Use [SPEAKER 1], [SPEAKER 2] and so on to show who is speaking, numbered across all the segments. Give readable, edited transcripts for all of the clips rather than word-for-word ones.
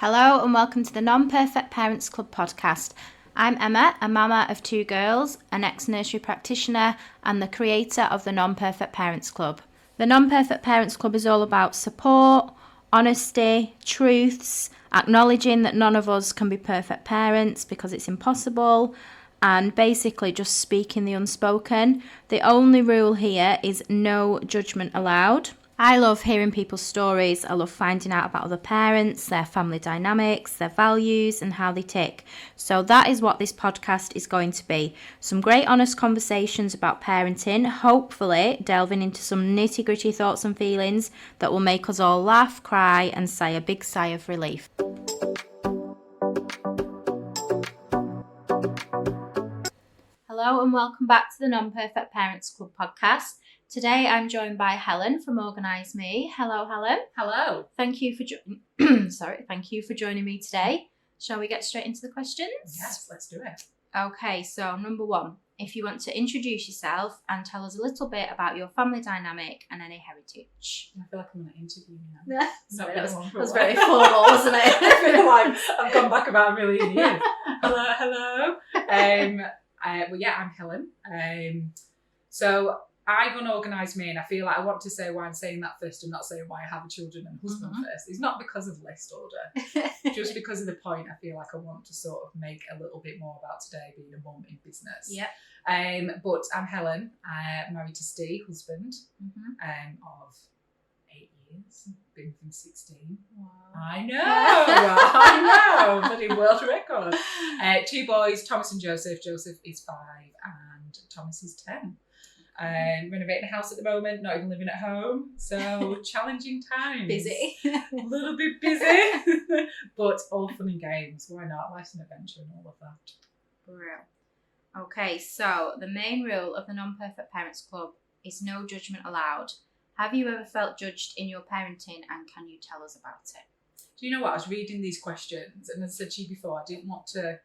[SPEAKER 1] Hello and welcome to the Non-Perfect Parents Club podcast. I'm Emma, a mama of 2 girls, an ex-nursery practitioner and the creator of the Non-Perfect Parents Club. The Non-Perfect Parents Club is all about support, honesty, truths, acknowledging that none of us can be perfect parents because it's impossible, and basically just speaking the unspoken. The only rule here is no judgment allowed. I love hearing people's stories. I love finding out about other parents, their family dynamics, their values and how they tick. So that is what this podcast is going to be. Some great honest conversations about parenting, hopefully delving into some nitty-gritty thoughts and feelings that will make us all laugh, cry and sigh a big sigh of relief. Hello and welcome back to the Non-Perfect Parents Club podcast. Today I'm joined by Helen from Organise Me. Hello, Helen.
[SPEAKER 2] Hello.
[SPEAKER 1] Thank you for joining me today. Shall we get straight into the questions?
[SPEAKER 2] Yes, let's do it.
[SPEAKER 1] Okay, so number 1, if you want to introduce yourself and tell us a little bit about your family dynamic and any heritage.
[SPEAKER 2] I feel like I'm going to interview you now.
[SPEAKER 1] Sorry, that was very formal, wasn't it?
[SPEAKER 2] I feel like I've gone back about a million years. Hello. I'm Helen. So I run Organise Me, and I feel like I want to say why I'm saying that first and not saying why I have a children and husband first. It's not because of list order, just because of the point I feel like I want to sort of make a little bit more about today being a mum in business.
[SPEAKER 1] Yeah.
[SPEAKER 2] But I'm Helen, married to Steve, husband, of 8 years, been from 16.
[SPEAKER 1] Wow.
[SPEAKER 2] I know, bloody world record. 2 boys, Thomas and Joseph. Joseph is 5 and Thomas is 10. Renovating a house at the moment, not even living at home, so challenging times.
[SPEAKER 1] Busy.
[SPEAKER 2] A little bit busy, but all fun and games. Why not? Life's an adventure and all of that.
[SPEAKER 1] Real. Okay, so the main rule of the Non-Perfect Parents Club is no judgment allowed. Have you ever felt judged in your parenting, and can you tell us about it?
[SPEAKER 2] Do you know what? I was reading these questions, and as I said to you before, I didn't want to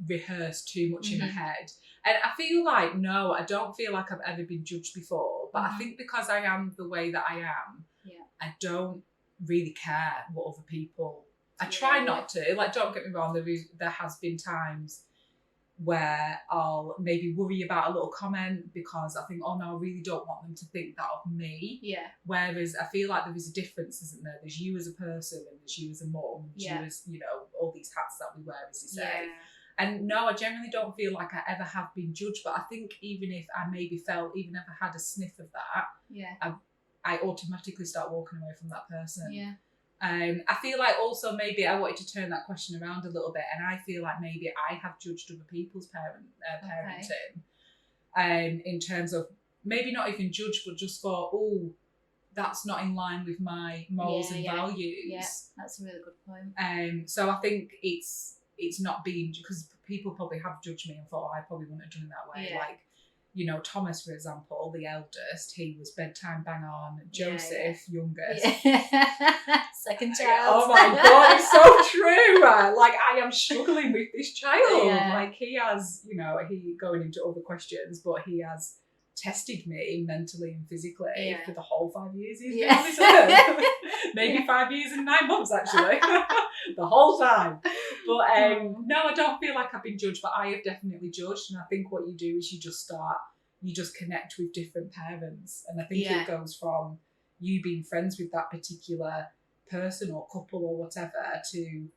[SPEAKER 2] rehearse too much in my head. And I feel like, no, I don't feel like I've ever been judged before. But I think because I am the way that I am, I don't really care what other people... I try not to. Like, don't get me wrong, there has been times where I'll maybe worry about a little comment because I think, oh no, I really don't want them to think that of me.
[SPEAKER 1] Yeah.
[SPEAKER 2] Whereas I feel like there is a difference, isn't there? There's you as a person and there's you as a mum, and you as, all these hats that we wear, as you say.
[SPEAKER 1] Yeah.
[SPEAKER 2] And no, I generally don't feel like I ever have been judged, but I think even if I even if I had a sniff of that, I automatically start walking away from that person.
[SPEAKER 1] Yeah.
[SPEAKER 2] I feel like also maybe I wanted to turn that question around a little bit, and I feel like maybe I have judged other people's parenting, in terms of maybe not even judge, but just thought, oh, that's not in line with my morals and values.
[SPEAKER 1] Yeah, that's a really good point.
[SPEAKER 2] So I think it's not being, because people probably have judged me and thought, I probably wouldn't have done it that way.
[SPEAKER 1] Yeah.
[SPEAKER 2] Like, Thomas, for example, the eldest, he was bedtime bang on. Joseph, youngest.
[SPEAKER 1] Second child.
[SPEAKER 2] Oh my God, it's so true. Like, I am struggling with this child.
[SPEAKER 1] Yeah.
[SPEAKER 2] Like, he has, he going into other questions, but he has tested me mentally and physically for the whole 5 years he's been on this earth. Maybe 5 years and 9 months, actually. The whole time. But no, I don't feel like I've been judged, but I have definitely judged. And I think what you do is you just connect with different parents. And I think it goes from you being friends with that particular person or couple or whatever to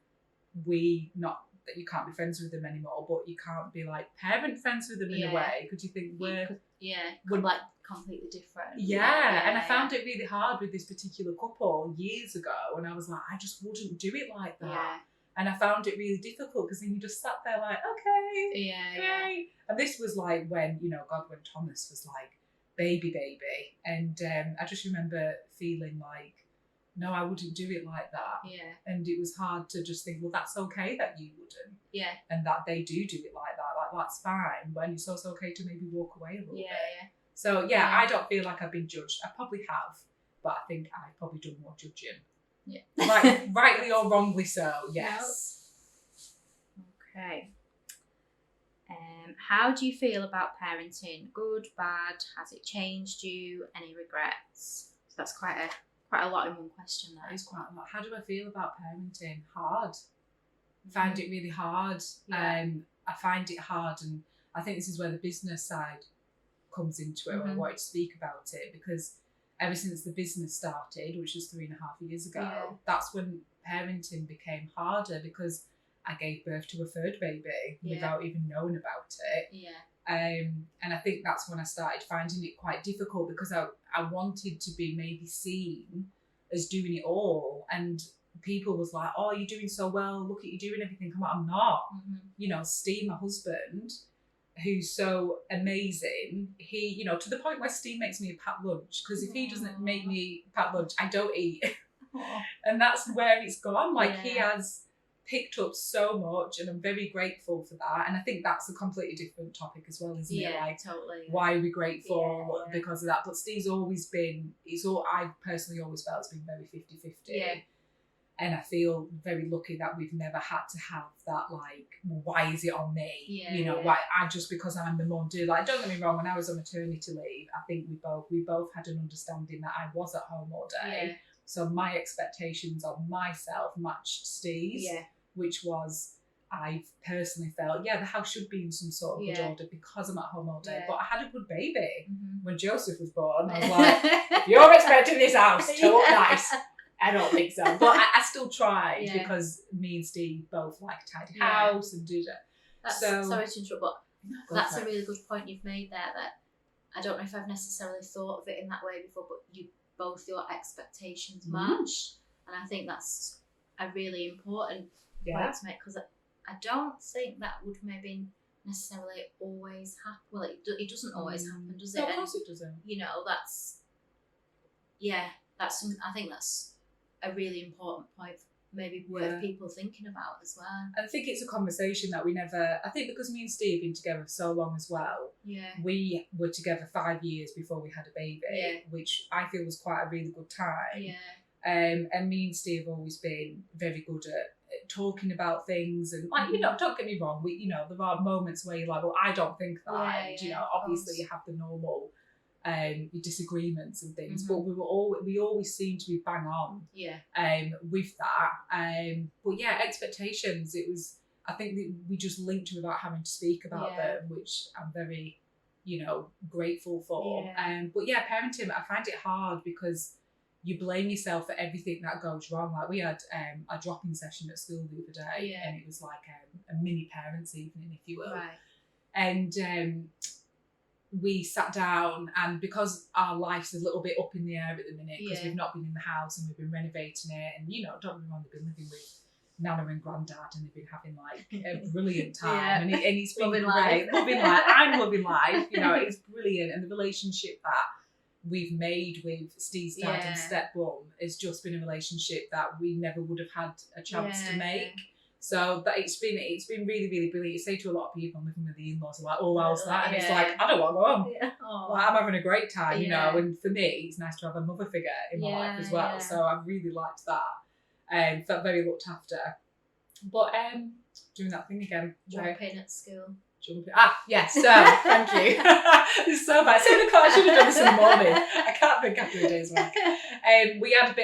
[SPEAKER 2] not that you can't be friends with them anymore, but you can't be like parent friends with them in a way, because you think we're
[SPEAKER 1] like completely different.
[SPEAKER 2] And I found it really hard with this particular couple years ago, and I was like, I just wouldn't do it like that. And I found it really difficult because then you just sat there like, okay, great. And this was like when when Thomas was like baby, and I just remember feeling like, no, I wouldn't do it like that. And it was hard to just think, well, that's okay that you wouldn't. And that they do it like that. Like, that's fine. When it's also okay to maybe walk away a little bit. So, I don't feel like I've been judged. I probably have, but I think I've probably done more judging. Rightly or wrongly so, yes.
[SPEAKER 1] Okay. How do you feel about parenting? Good, bad? Has it changed you? Any regrets? So that's quite quite a lot in one question there.
[SPEAKER 2] That is quite a lot. How do I feel about parenting? Hard. I find it really hard.
[SPEAKER 1] Yeah.
[SPEAKER 2] I find it hard, and I think this is where the business side comes into it. I wanted to speak about it because ever since the business started, which was 3.5 years ago, that's when parenting became harder because I gave birth to a third baby without even knowing about it. And I think that's when I started finding it quite difficult because I wanted to be maybe seen as doing it all, and people was like, oh, you're doing so well, look at you doing everything. I'm not. You know, Steve, my husband, who's so amazing, he, you know, to the point where Steve makes me a packed lunch, because if he doesn't make me packed lunch, I don't eat. And that's where it's gone. Like, he has picked up so much, and I'm very grateful for that. And I think that's a completely different topic as well, isn't it? Like,
[SPEAKER 1] totally.
[SPEAKER 2] why are we grateful because of that? But Steve's always been, I personally always felt it's been very 50-50. And I feel very lucky that we've never had to have that, like, well, why is it on me? You know, why I just because I'm the mum do. Like, don't get me wrong, when I was on maternity leave, I think we both had an understanding that I was at home all day. So my expectations of myself matched Steve's, which was, I personally felt, the house should be in some sort of good order because I'm at home all day. But I had a good baby. When Joseph was born, I was like, you're expecting this house to look nice. I don't think so. But I still tried because me and Steve both like a tidy house and do that.
[SPEAKER 1] That's, sorry to interrupt, but that's a really good point you've made there, that I don't know if I've necessarily thought of it in that way before, but both your expectations match. And I think that's a really important point to make, because I don't think that would maybe necessarily always happen. Well, it doesn't always happen, does it?
[SPEAKER 2] No, of course it doesn't.
[SPEAKER 1] You know, that's something, I think that's a really important point, maybe worth people thinking about as well.
[SPEAKER 2] And I think it's a conversation that we never, I think because me and Steve have been together for so long as well, we were together 5 years before we had a baby, which I feel was quite a really good time. And me and Steve have always been very good at talking about things, and, like, you know, don't get me wrong, we, you know, there are moments where you're like, well, I don't think that, and, you know, obviously you have the normal disagreements and things, but we always seem to be bang on with that. But expectations, it was, I think that we just linked without having to speak about them, which I'm very, you know, grateful for. But parenting, I find it hard because you blame yourself for everything that goes wrong. Like, we had a drop-in session at school the other day, and it was like a mini parents' evening, if you will. And we sat down, and because our life's a little bit up in the air at the minute, because we've not been in the house and we've been renovating it, and, you know, don't get me wrong, they've been living with Nana and Grandad, and they've been having, like, a brilliant time, and it's been
[SPEAKER 1] loving
[SPEAKER 2] great. Loving life. I'm loving life. You know, it's brilliant, and the relationship that we've made with Steve's dad and stepmom has just been a relationship that we never would have had a chance to make. So that it's been really, really brilliant. You say to a lot of people, I'm living with the in-laws, are like, oh, how's that? And it's like, I don't want to go home. Well, I'm having a great time, you know. And for me, it's nice to have a mother figure in my life as well. So I really liked that. Felt very looked after. But doing that thing again.
[SPEAKER 1] Jumping at school.
[SPEAKER 2] Yes, so thank you. It's so bad. I should have done this in the morning. I can't think after a day's work. We had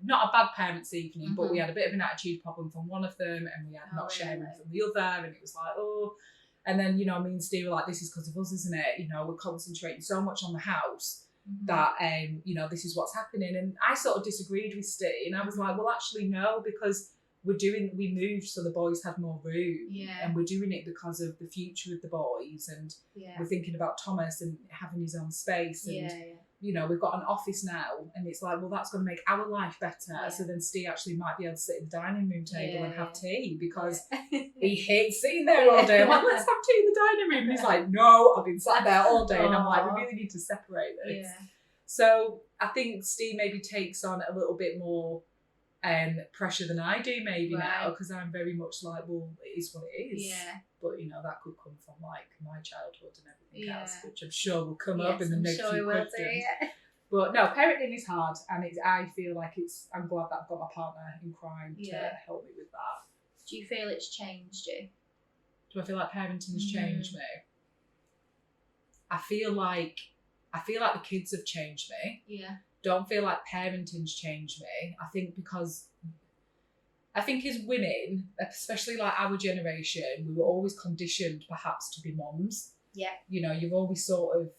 [SPEAKER 2] not a bad parents' evening, but we had a bit of an attitude problem from one of them, and we had not sharing from the other, and it was like, oh. And then, you know, me and Steve were like, this is because of us, isn't it? You know, we're concentrating so much on the house that, you know, this is what's happening. And I sort of disagreed with Steve, and I was like, well, actually, no, because we moved so the boys had more room, and we're doing it because of the future of the boys, and we're thinking about Thomas and having his own space, and you know, we've got an office now, and it's like, well, that's going to make our life better. So then Steve actually might be able to sit at the dining room table and have tea, because he hates sitting there all day. I'm like, let's have tea in the dining room, and he's like, no, I've been sat there all day. And I'm like, we really need to separate this. So I think Steve maybe takes on a little bit more pressure than I do maybe now, because I'm very much like, well, it is what it is. But, you know, that could come from, like, my childhood and everything else, which I'm sure will come up in the next few questions. But no, parenting is hard, and I feel like I'm glad that I've got my partner in crime to help me with that.
[SPEAKER 1] Do you feel it's changed you?
[SPEAKER 2] Do I feel like parenting has changed me? I feel like the kids have changed me. don't feel like parenting's changed me. I think because as women, especially like our generation, we were always conditioned perhaps to be mums.
[SPEAKER 1] Yeah.
[SPEAKER 2] You know, you've always sort of,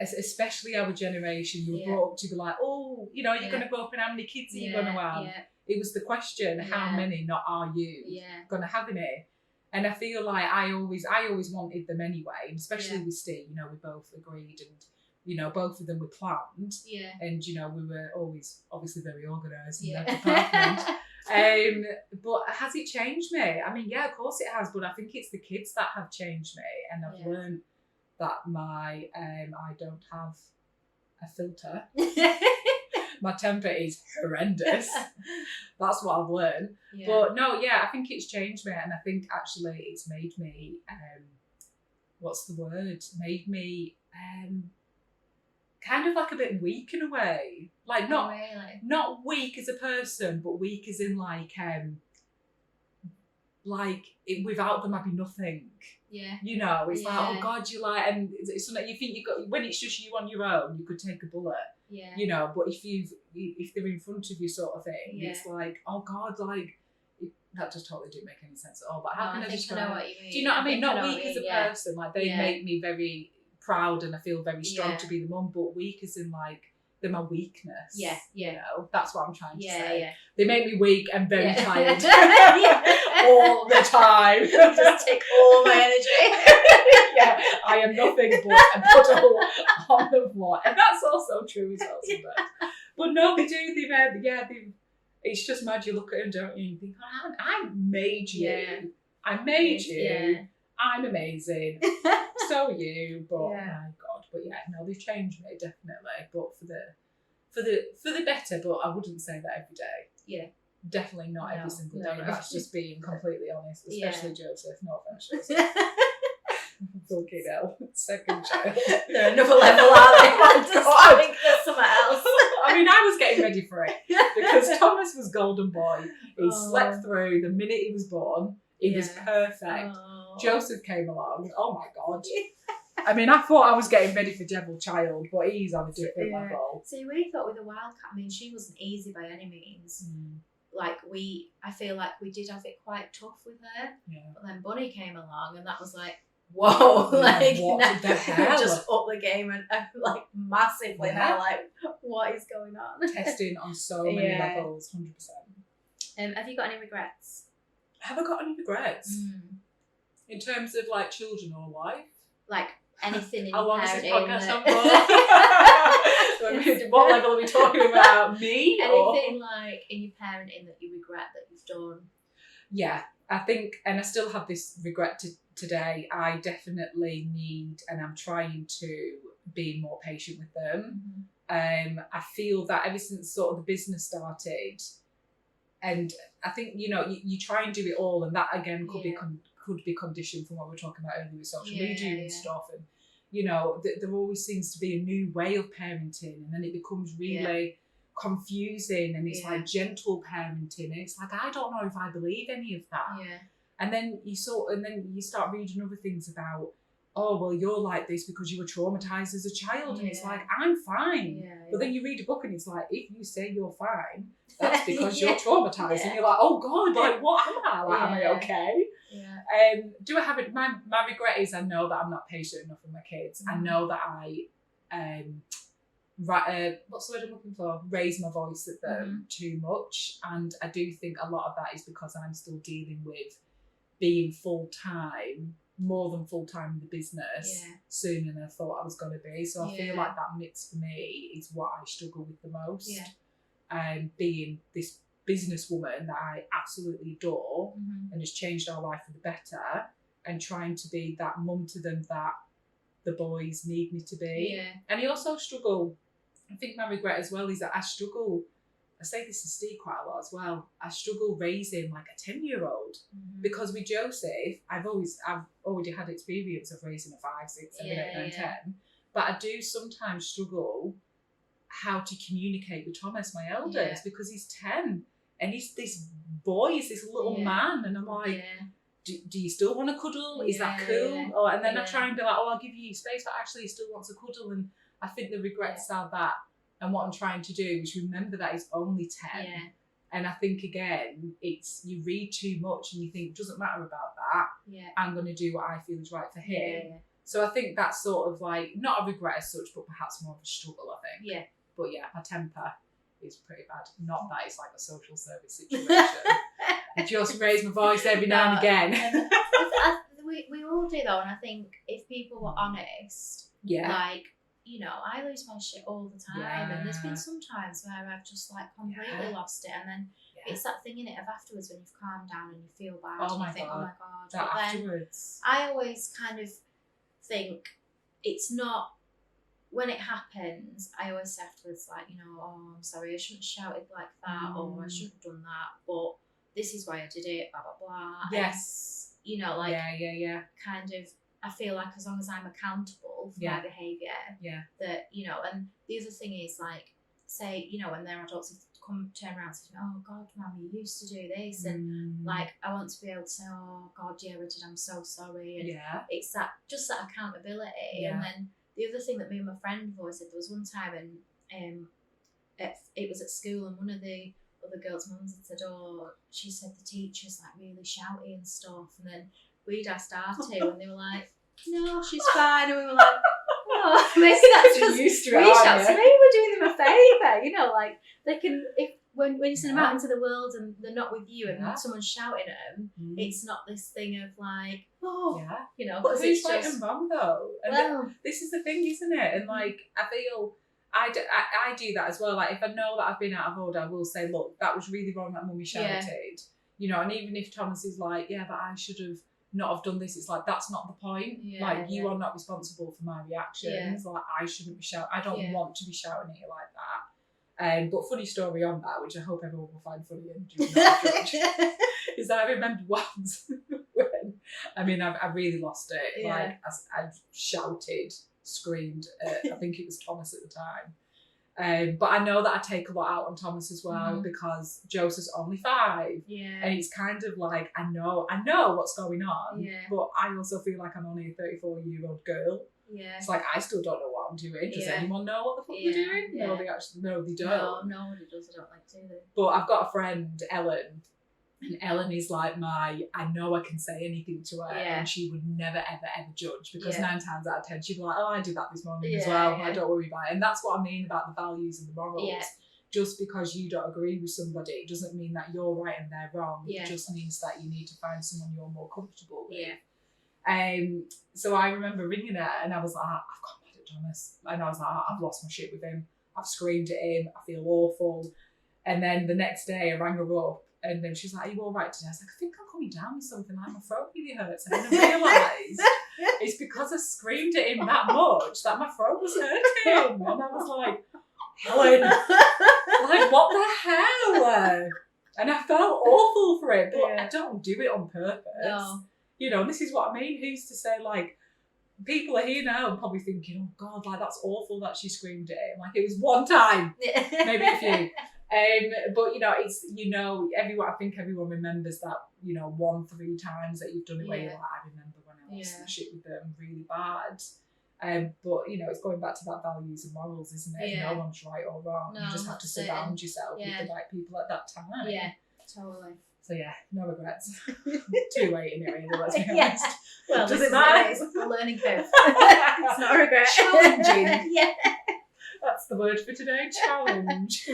[SPEAKER 2] especially our generation, you were brought up to be like, oh, you know, you're going to grow up and how many kids are you going to have?
[SPEAKER 1] Yeah.
[SPEAKER 2] It was the question, how many, not are you going to have in it? And I feel like I always wanted them anyway, especially with Steve. You know, we both agreed, and you know, both of them were planned.
[SPEAKER 1] Yeah.
[SPEAKER 2] And you know, we were always obviously very organised in that department. But has it changed me? I mean, yeah, of course it has. But I think it's the kids that have changed me, and I've learned that I don't have a filter. My temper is horrendous. That's what I've learned. Yeah. But no, I think it's changed me, and I think actually it's made me, what's the word? Made me kind of like a bit weak in a way. Like not weak as a person, but weak as in without them I'd be nothing. Yeah. You know, it's like, oh God, you're like, and it's something you think you got, when it's just you on your own, you could take a bullet. Yeah. You know, but if they're in front of you sort of thing, it's like, oh God, like, that just totally didn't make any sense at all. But how can I describe? I know what you mean. Do you know what I mean? Not weak as a person. Like, they make me very proud and I feel very strong to be the mum, but weak as in like, they're my weakness. Yeah. You know, that's what I'm trying to say. Yeah. They make me weak and very tired. All the time.
[SPEAKER 1] Just take all my energy.
[SPEAKER 2] I am nothing but a puddle on the floor. And that's also true as well sometimes. But no, they do. It's just mad. You look at them, don't you? And you think, oh, I made you. Yeah. I made you. Yeah. I'm amazing. So are you. But oh my God. But no, they've changed me definitely. But for the better. But I wouldn't say that every day. Yeah. Definitely not every single day. That's just being completely honest. Especially Joseph. No offense, Joseph. Fucking hell. Second child.
[SPEAKER 1] They're another level, are they? I think there's something else.
[SPEAKER 2] I mean, I was getting ready for it because Thomas was golden boy. He slept through the minute he was born. He was perfect. Joseph came along. Oh my God. I mean, I thought I was getting ready for devil child, but he's on a different level.
[SPEAKER 1] See, we thought with the wildcat, I mean, she wasn't easy by any means. Like I feel like we did have it quite tough with her. Yeah. But then Bunny came along and that was like, whoa, like what the hell? Just up the game and like massively now, like what is going on?
[SPEAKER 2] Testing on so many levels, 100%.
[SPEAKER 1] Have you got any regrets?
[SPEAKER 2] Have I got any regrets? In terms of like children or life?
[SPEAKER 1] Like anything in
[SPEAKER 2] how long is this podcast on for? What level are we talking about? Me?
[SPEAKER 1] Anything like in your parenting that you regret that you've done?
[SPEAKER 2] Yeah, I think, and I still have this regret today. I definitely need, and I'm trying to be more patient with them. I feel that ever since sort of the business started, and I think, you know, you try and do it all, and that again could be conditioned from what we were talking about earlier with social media and stuff. And, you know, there always seems to be a new way of parenting, and then it becomes really confusing, and it's like gentle parenting, and it's like, I don't know if I believe any of that. Yeah. And then you start reading other things about, oh, well, you're like this because you were traumatized as a child. And it's like, I'm fine. But then you read a book and it's like, if you say you're fine, that's because you're traumatized. And you're like, oh God, like, what am I? Like, am I okay? Yeah. Do I have it? My regret is I know that I'm not patient enough with my kids. I know that I, what's the word I'm looking for? Raise my voice at them too much. And I do think a lot of that is because I'm still dealing with being full-time, more than full-time in the business sooner than I thought I was going to be. So I feel like that mix for me is what I struggle with the most. Being this businesswoman that I absolutely adore and has changed our life for the better, and trying to be that mum to them that the boys need me to be. Yeah. And I also struggle, I think my regret as well is that I struggle, I say this to Steve quite a lot as well, I struggle raising like a 10-year-old because with Joseph, I've already had experience of raising a 5, 6, 7, 8, 9, 10, but I do sometimes struggle how to communicate with Thomas, my eldest, because he's 10 and he's this boy, he's this little man, and I'm like, do you still want to cuddle? Is that cool? And then I try and be like, oh, I'll give you space, but actually he still wants a cuddle. And I think the regrets are that And what I'm trying to do is remember that he's only 10.
[SPEAKER 1] Yeah.
[SPEAKER 2] And I think, again, it's you read too much and you think, it doesn't matter about that.
[SPEAKER 1] Yeah.
[SPEAKER 2] I'm going to do what I feel is right for him.
[SPEAKER 1] Yeah.
[SPEAKER 2] So I think that's sort of like, not a regret as such, but perhaps more of a struggle, I think.
[SPEAKER 1] Yeah.
[SPEAKER 2] But yeah, my temper is pretty bad. Not that it's like a social service situation. I just raise my voice every now and again.
[SPEAKER 1] We all do though, and I think if people were honest, like, you know, I lose my shit all the time, and there's been some times where I've just like completely lost it, and then it's that thing in it of afterwards when you've calmed down and you feel bad, and you think, oh my god.
[SPEAKER 2] That
[SPEAKER 1] but
[SPEAKER 2] afterwards.
[SPEAKER 1] then I always kind of think it's not. When it happens, I always say afterwards, like, you know, oh, I'm sorry, I shouldn't have shouted like that, or I shouldn't have done that, but this is why I did it, blah, blah, blah.
[SPEAKER 2] Yes.
[SPEAKER 1] And, you know, like,
[SPEAKER 2] kind
[SPEAKER 1] of, I feel like as long as I'm accountable for my behaviour, that, you know, and the other thing is, like, say, you know, when they're adults, if they turn around and say, oh, God, Mum, you used to do this, and, like, I want to be able to say, oh, God, yeah, Richard, I'm so sorry, and it's that, just that accountability, and then the other thing that me and my friend have always said, there was one time, and it was at school, and one of the other girls' mums had said, oh, she said the teacher's like really shouty and stuff, and then we'd asked our two, and they were like, no, she's fine, and we were like, oh, maybe that's just
[SPEAKER 2] used to
[SPEAKER 1] we shout, so maybe we're doing them a favour, you know, like they can, if when you send them out into the world and they're not with you and someone's shouting at them, it's not this thing of like, you know,
[SPEAKER 2] but who's right
[SPEAKER 1] just,
[SPEAKER 2] and wrong though? And this is the thing, isn't it? And like, I feel I do that as well. Like, if I know that I've been out of order, I will say, look, that was really wrong that Mummy shouted. You know, and even if Thomas is like, yeah, but I should have not have done this, it's like, that's not the point. Like, you are not responsible for my reactions. Like, I shouldn't be shouting. I don't want to be shouting at you like that. But funny story on that, which I hope everyone will find funny and do not judge, is that I remember once when, I mean, I've really lost it. Like, I've shouted, screamed at, I think it was Thomas at the time. But I know that I take a lot out on Thomas as well, because Joseph's only 5. And it's kind of like, I know what's going on, but I also feel like I'm only a 34-year-old girl. It's like, I still don't know what I'm doing. Does anyone know what the fuck we're doing? No, they don't.
[SPEAKER 1] No, nobody does. I don't like to do that.
[SPEAKER 2] But I've got a friend, Helen, and Helen is like I know I can say anything to her, and she would never, ever, ever judge, because 9 times out of 10 she'd be like, oh, I did that this morning as well. Like, don't worry about it. And that's what I mean about the values and the morals. Just because you don't agree with somebody doesn't mean that you're right and they're wrong. It just means that you need to find someone you're more comfortable with. So I remember ringing her and I was like, I've got mad at Thomas, and I was like, I've lost my shit with him, I've screamed at him, I feel awful. And then the next day I rang her up, and then she's like, are you all right today? I was like, I think I'm coming down with something, like my throat really hurts. And then I realised it's because I screamed at him that much that my throat was hurting. And I was like, Helen, like, what the hell? And I felt awful for it, but I don't do it on purpose.
[SPEAKER 1] No.
[SPEAKER 2] You know, this is what I mean. Who's to say, like, people are here now and probably thinking, oh God, like, that's awful that she screamed at him. Like, it was one time, maybe a few. But, you know, it's, you know, I think everyone remembers that, you know, 1-3 times that you've done it where you're like, I remember when I lost my shit with them really bad. But, you know, it's going back to that values and morals, isn't it? No one's right or wrong.
[SPEAKER 1] No,
[SPEAKER 2] you just have to surround yourself with the right people at that time.
[SPEAKER 1] Yeah, totally.
[SPEAKER 2] So yeah, no regrets. Too late anyway, let's be honest.
[SPEAKER 1] Well,
[SPEAKER 2] does it matter?
[SPEAKER 1] It's a learning curve. It's not a regret.
[SPEAKER 2] Challenging. That's the word for today, challenge.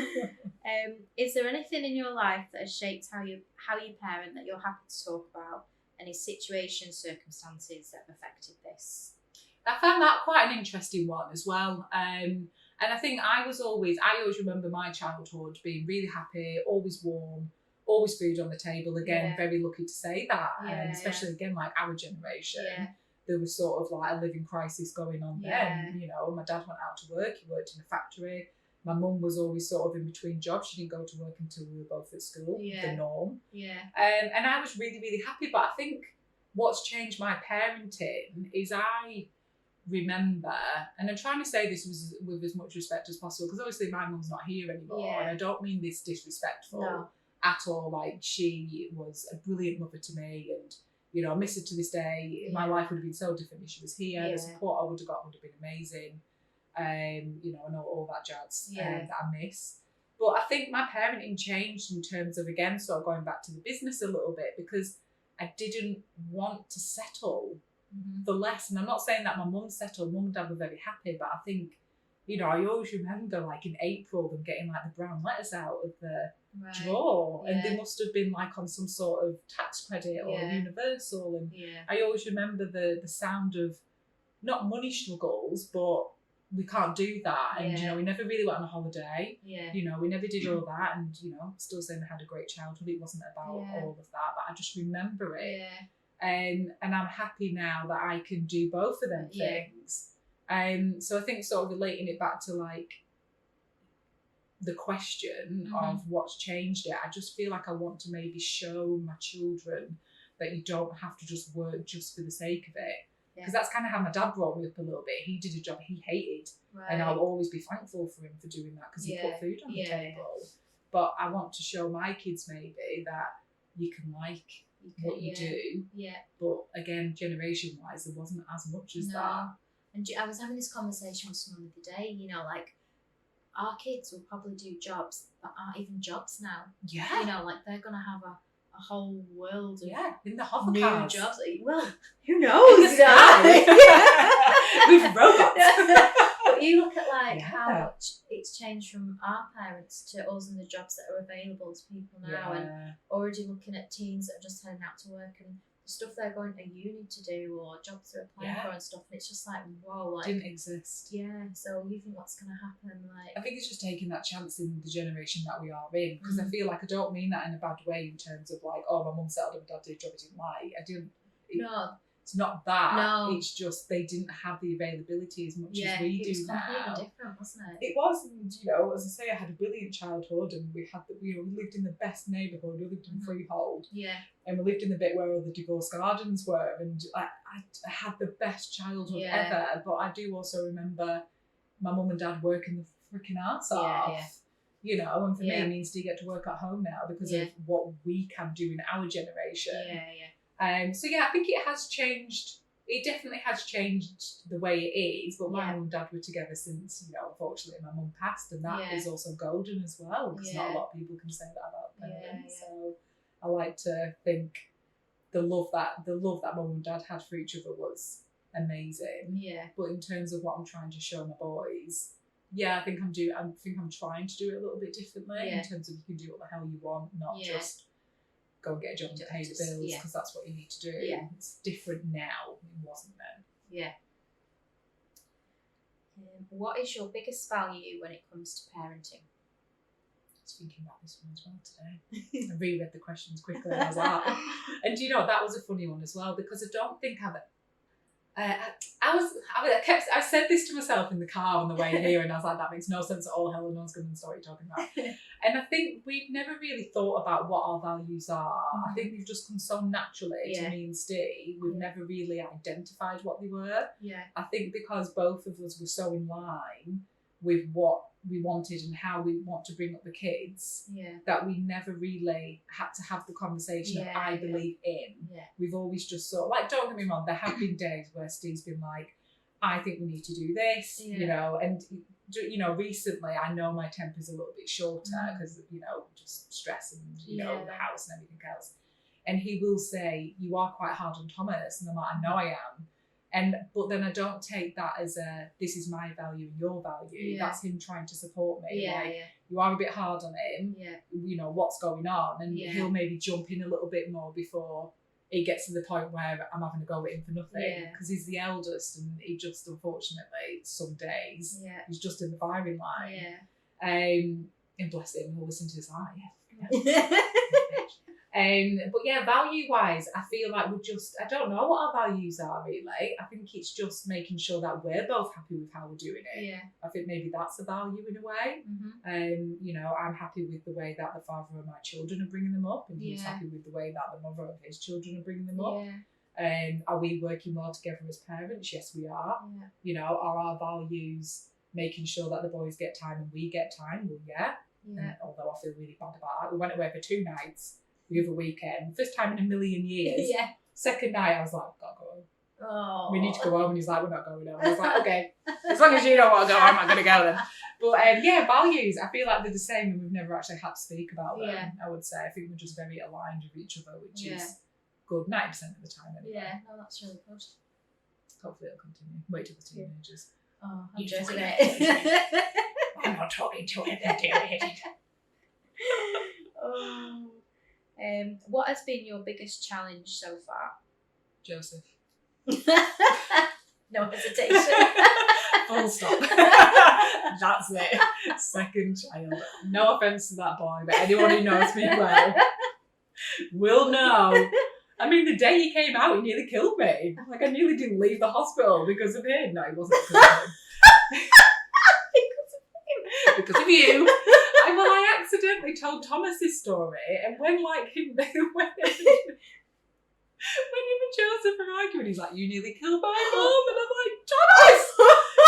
[SPEAKER 1] Is there anything in your life that has shaped how you parent that you're happy to talk about? Any situations, circumstances that have affected this?
[SPEAKER 2] I found that quite an interesting one as well. And I think I always remember my childhood being really happy, always warm, always food on the table. Again, very lucky to say that. Especially again, like our generation, there was sort of like a living crisis going on then. You know, my dad went out to work, he worked in a factory. My mum was always sort of in between jobs. She didn't go to work until we were both at school, the norm. And I was really, really happy. But I think what's changed my parenting is I remember, and I'm trying to say this with as much respect as possible, because obviously my mum's not here anymore, and I don't mean this disrespectful at all. Like, she was a brilliant mother to me, and, you know, I miss her to this day. My life would have been so different if she was here. The support I would have got would have been amazing. you know, and all that jazz that I miss. But I think my parenting changed in terms of, again, sort of going back to the business a little bit, because I didn't want to settle for less. And I'm not saying that my mum settled. Mum and dad were very happy, but I think, you know, I always remember like in April them getting like the brown letters out of the drawer, and they must have been like on some sort of tax credit or universal. And I always remember the sound of not money struggles, but we can't do that. And, you know, we never really went on a holiday. You know, we never did all that. And, you know, still saying I had a great childhood. It wasn't about all of that, but I just remember it. And I'm happy now that I can do both of them things. So I think sort of relating it back to like the question of what's changed it, I just feel like I want to maybe show my children that you don't have to just work just for the sake of it. Because that's kind of how my dad brought me up a little bit. He did a job he hated, and I'll always be thankful for him for doing that, because he put food on the table. But I want to show my kids maybe that you can like what you do. But again, generation-wise, there wasn't as much as that.
[SPEAKER 1] And I was having this conversation with someone the other day, you know, like, our kids will probably do jobs that aren't even jobs now.
[SPEAKER 2] Yeah.
[SPEAKER 1] You know, like, they're going to have a whole world of
[SPEAKER 2] in the hover
[SPEAKER 1] new
[SPEAKER 2] cars.
[SPEAKER 1] jobs. Well, who knows?
[SPEAKER 2] In the sky. With robots.
[SPEAKER 1] But you look at like how much it's changed from our parents to us and the jobs that are available to people now, and already looking at teens that are just heading out to work and the stuff they're going to uni to do or jobs they're applying for and stuff, and it's just like, whoa, like,
[SPEAKER 2] didn't exist.
[SPEAKER 1] So you think what's going to happen? Like,
[SPEAKER 2] I think it's just taking that chance in the generation that we are in, because I feel like I don't mean that in a bad way in terms of like, oh, my mum settled and my dad did a job I didn't like.
[SPEAKER 1] No.
[SPEAKER 2] It's not that.
[SPEAKER 1] No.
[SPEAKER 2] It's just they didn't have the availability as much as we do now. It was
[SPEAKER 1] completely different, wasn't it?
[SPEAKER 2] It was, and you know, as I say, I had a brilliant childhood, and we lived in the best neighbourhood. We lived in freehold. And we lived in the bit where all the divorce gardens were, and I had the best childhood ever. But I do also remember my mum and dad working the freaking arse off. You know, and for me, it means to get to work at home now because of what we can do in our generation. So I think it has changed. It definitely has changed the way it is. But my mum and dad were together since, you know, unfortunately my mum passed, and that is also golden as well, because not a lot of people can say that about parents. So I like to think the love that mum and dad had for each other was amazing. But in terms of what I'm trying to show my boys, I think I'm trying to do it a little bit differently in terms of you can do what the hell you want, not just go and get a job and pay the bills, because that's what you need to do. It's different now. It wasn't then.
[SPEAKER 1] What is your biggest value when it comes to parenting?
[SPEAKER 2] I was thinking about this one as well today. I reread the questions quickly and I was like, and you know, that was a funny one as well, because I don't think I said this to myself in the car on the way here, and I was like, that makes no sense at all, Helen, no one's going to know what you're talking about. And I think we've never really thought about what our values are. I think they've just come so naturally to me and Steve. We've never really identified what they were. I think because both of us were so in line with what we wanted and how we want to bring up the kids, that we never really had to have the conversation of I believe in. We've always just sort of, like, don't get me wrong, there have been days where Steve's been like, I think we need to do this, you know, and you know, recently I know my temper's a little bit shorter because you know, just stress and you know, the house and everything else, and he will say, you are quite hard on Thomas, and I'm like, I know I am. But then I don't take that as a, this is my value and your value. That's him trying to support me. You are a bit hard on him. You know, what's going on? And he'll maybe jump in a little bit more before it gets to the point where I'm having to go at him for nothing. Because he's the eldest, and he just, unfortunately, some days, he's just in the firing line. And bless him, he'll listen to this, but value-wise, I feel like I don't know what our values are really. I think it's just making sure that we're both happy with how we're doing it. I think maybe that's a value in a way. You know, I'm happy with the way that the father of my children are bringing them up, and he's happy with the way that the mother of his children are bringing them up. Are we working well together as parents? Yes, we are. You know, are our values making sure that the boys get time and we get time? Well, And although I feel really bad about that, we went away for 2 nights the other weekend, first time in a million years. Second night I was like, gotta go home.
[SPEAKER 1] Oh.
[SPEAKER 2] We need to go home. And he's like, we're not going home. I was like, okay, as long as you don't want to go, I'm not going to go then. But values, I feel like they're the same and we've never actually had to speak about them, I would say. I think we're just very aligned with each other, which is good 90% of the time anyway.
[SPEAKER 1] Yeah, no, that's really good.
[SPEAKER 2] Hopefully it'll continue. Wait till the teenagers.
[SPEAKER 1] Oh, I'm joking it.
[SPEAKER 2] I'm not talking to him, they're doing it.
[SPEAKER 1] Oh. What has been your biggest challenge so far?
[SPEAKER 2] Joseph.
[SPEAKER 1] No hesitation.
[SPEAKER 2] Full stop. That's it. Second child. No offence to that boy, but anyone who knows me well will know. I mean, the day he came out, he nearly killed me. Like, I nearly didn't leave the hospital because of him. No, he wasn't because of him. Because of you. I accidentally told Thomas this story, and when him and Joseph are arguing, he's like, you nearly killed my mum, and I'm like, Thomas!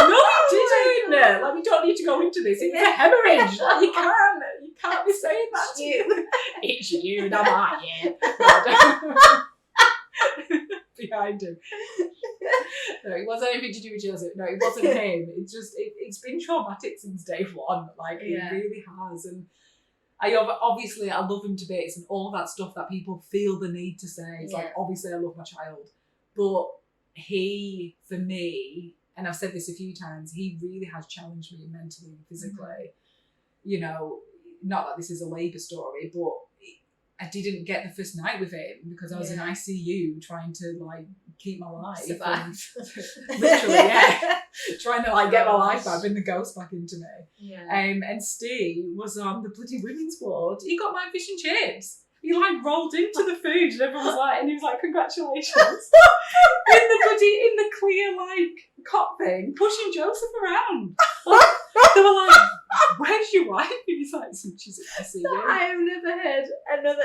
[SPEAKER 2] No, you didn't! Like, we don't need to go into this. It was a hemorrhage. Like, you can't be saying that to you. It's you, and I'm like, yeah. Behind him. No, it wasn't anything to do with Joseph. No, it wasn't him. It's just, it's been traumatic since day one. Like, it really has. And I love him to bits and all that stuff that people feel the need to say. It's like, obviously I love my child. But he, for me, and I've said this a few times, he really has challenged me mentally and physically. Mm-hmm. You know, not that this is a labour story, but I didn't get the first night with him because I was in ICU trying to keep my life. Literally, trying to get my life back, bring the ghost back into me. Yeah. And Steve was on the bloody women's ward. He got my fish and chips. He rolled into the food and everyone was and he was like, congratulations. in the clear cot thing, pushing Joseph around. They were like, where's your wife? And he's like, she's at ICU.
[SPEAKER 1] I have never heard another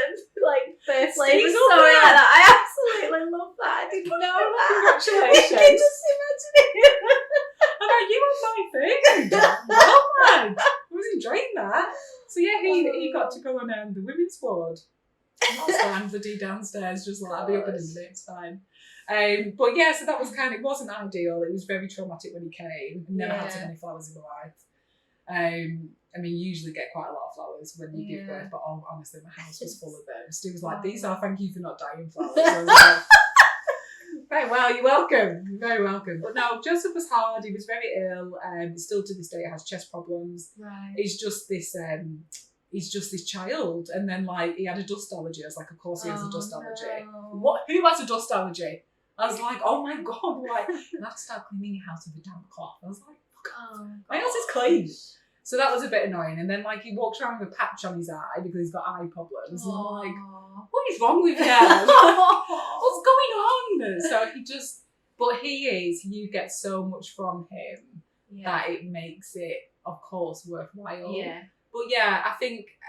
[SPEAKER 1] first lady story like that. I absolutely love that. I didn't know that.
[SPEAKER 2] Congratulations.
[SPEAKER 1] I can just imagine it.
[SPEAKER 2] I'm like, you want my food? Well, man. I was enjoying that. So he got to go on the women's ward. I was bloody downstairs, just I'll be up in a minute, it's fine. But so that was it wasn't ideal. It was very traumatic when he came. Never had so many flowers in my life. I mean, you usually get quite a lot of flowers when you give birth, but honestly, my house was full of them. Steve was like, these are thank you for not dying flowers. I was like, very well, you're welcome. You're very welcome. But no, Joseph was hard. He was very ill. Still to this day has chest problems. Right. He's just this child. And then he had a dust allergy. I was like, of course he has a dust allergy. What? Who has a dust allergy? I was like, oh my God. You have to start cleaning your house with a damp cloth. I was like, my house is clean. So that was a bit annoying. And then he walks around with a patch on his eye because he's got eye problems. And I'm like, what is wrong with you? What's going on? So you get so much from him that it makes it, of course, worthwhile. Yeah. But I think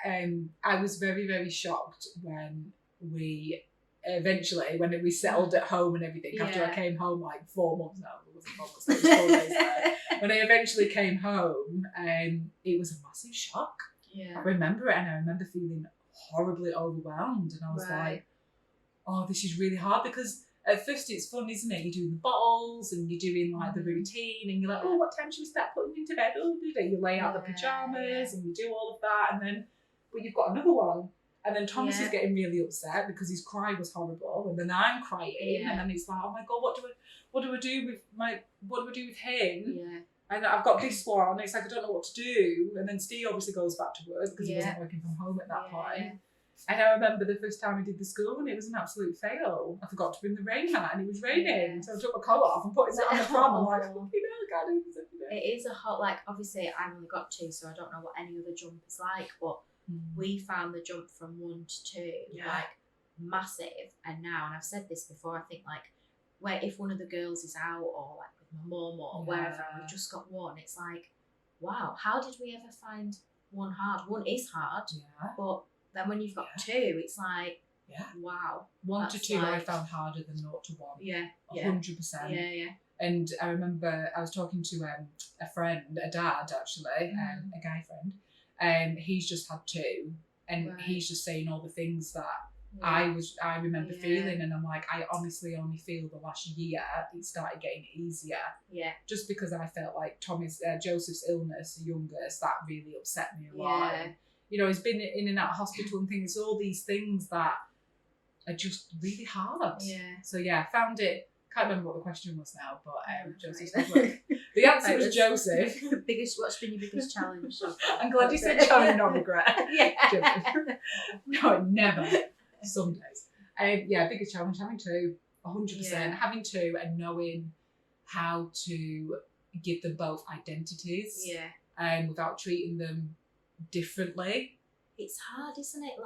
[SPEAKER 2] I was very, very shocked when we eventually, when we settled at home and everything, after I came home 4 months now, it wasn't 4 months, it was 4 days there. When I eventually came home, it was a massive shock. Yeah. I remember it, and I remember feeling horribly overwhelmed, and I was like, oh, this is really hard, because at first it's fun, isn't it? You're doing the bottles and you're doing the routine, and you're like, oh, what time should we start putting into bed? Oh, you lay out the pajamas and you do all of that, and then but you've got another one. And then Thomas is getting really upset because his cry was horrible, and then I'm crying, and then it's like, oh my God, what do I do with him? Yeah. And I've got this one, and it's like I don't know what to do. And then Steve obviously goes back to work because he wasn't working from home at that point. And I remember the first time we did the school, and it was an absolute fail. I forgot to bring the rain mat, and it was raining, so I took my collar off and put it on the pram. I'm like, I can't do this every day.
[SPEAKER 1] It is a hot, obviously I've only got 2, so I don't know what any other jump is like, but we found the jump from 1 to 2 massive. And now, and I've said this before, I think where if one of the girls is out or with my mum or wherever, we've just got one, it's like, wow, how did we ever find one hard? One is hard, but then when you've got 2, it's like, wow.
[SPEAKER 2] 1 to 2 I found harder than 0 to 1. 100%. Yeah. And I remember I was talking to a friend, a dad actually, a guy friend. He's just had 2, and he's just saying all the things that I remember feeling, and I'm like, I honestly only feel the last year it started getting easier.
[SPEAKER 1] Yeah.
[SPEAKER 2] Just because I felt like Joseph's illness, the youngest, that really upset me a lot.
[SPEAKER 1] Yeah.
[SPEAKER 2] And, he's been in and out of hospital and things. All these things that are just really hard.
[SPEAKER 1] Yeah.
[SPEAKER 2] So I found it. Can't remember what the question was now, but Joseph's lovely. The answer was Joseph.
[SPEAKER 1] What's been your biggest challenge?
[SPEAKER 2] I'm glad you said challenge, not regret.
[SPEAKER 1] Yeah.
[SPEAKER 2] Joseph. No, never. Some days. Biggest challenge, having two, 100%. Having two and knowing how to give them both identities.
[SPEAKER 1] Yeah.
[SPEAKER 2] Without treating them differently.
[SPEAKER 1] It's hard, isn't it?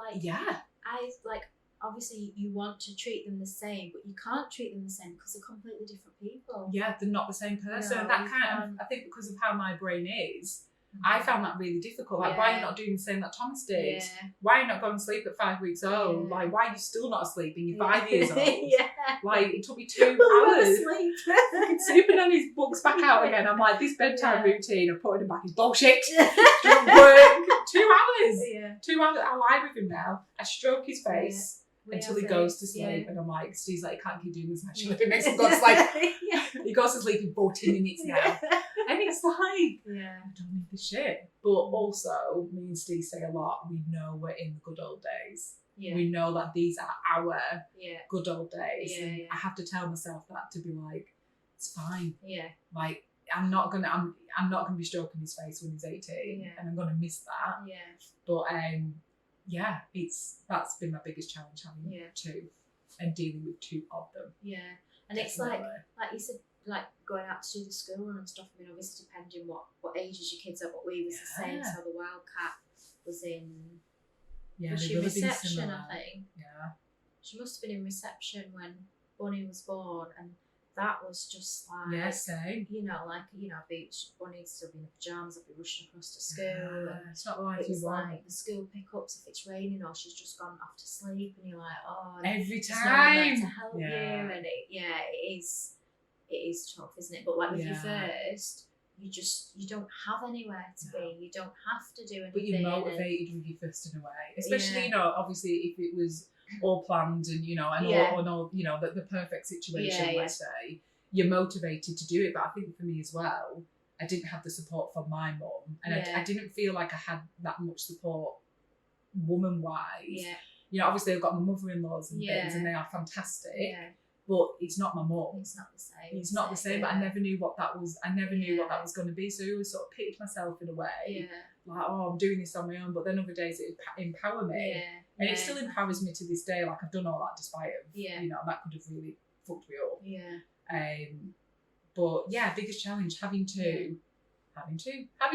[SPEAKER 1] Like, obviously you want to treat them the same, but you can't treat them the same because they're completely different people.
[SPEAKER 2] Yeah, they're not the same person.
[SPEAKER 1] No,
[SPEAKER 2] that kind of, I think because of how my brain is, I found that really difficult. Like, why are you not doing the same that Thomas did?
[SPEAKER 1] Yeah.
[SPEAKER 2] Why are you not going to sleep at 5 weeks old?
[SPEAKER 1] Yeah.
[SPEAKER 2] Like, why are you still not asleep and you're 5 years old?
[SPEAKER 1] Yeah.
[SPEAKER 2] Like, it took me 2 hours. Snooping on his books back out again. I'm like, this bedtime routine of putting him back is bullshit. Doesn't work. 2 hours.
[SPEAKER 1] Yeah.
[SPEAKER 2] 2 hours. I lie with him now. I stroke his face. Until he goes to sleep, and I'm like, Steve's like, can't keep doing this. And actually, it makes him go to sleep. He goes to sleep in 14 minutes now, and it's like, I don't need this shit. But also, me and Steve say a lot. We know we're in the good old days. Yeah. We know that these are our good old days, and I have to tell myself that to be like, it's fine. Yeah, like I'm not gonna be stroking his face when he's 18, and I'm gonna miss that. Yeah, but that's been my biggest challenge, having two and dealing with two of them. Yeah, and definitely. It's like you said, like going out to do the school and stuff. I mean, obviously depending what ages your kids are, but we was the same. So the Wildcat was in was she reception, I think. Yeah, she must have been in reception when Bunny was born, and that was just like same. Bunny'd still be in pajamas. I'd be rushing across to school. And it's not like
[SPEAKER 1] it's like the school pickups if it's raining or she's just gone off to sleep, and you're like, oh,
[SPEAKER 2] every time
[SPEAKER 1] no one there to help you, and it is tough, isn't it? But like with your first, you don't have anywhere to be. You don't have to do anything.
[SPEAKER 2] But you're motivated with your first in a way, especially obviously if it was all planned and all the perfect situation, let's say, you're motivated to do it. But I think for me as well, I didn't have the support from my mum, and I didn't feel like I had that much support woman wise. Obviously I've got my mother-in-laws and things, and they are fantastic, but it's not my mum.
[SPEAKER 1] It's not the same.
[SPEAKER 2] But I never knew what that was. I never knew what that was going to be, so I always sort of pitied myself in a way. Like, oh, I'm doing this on my own, but then other days it empower me, and it still empowers me to this day. Like, I've done all that despite of, that could have really fucked me up. But biggest challenge, having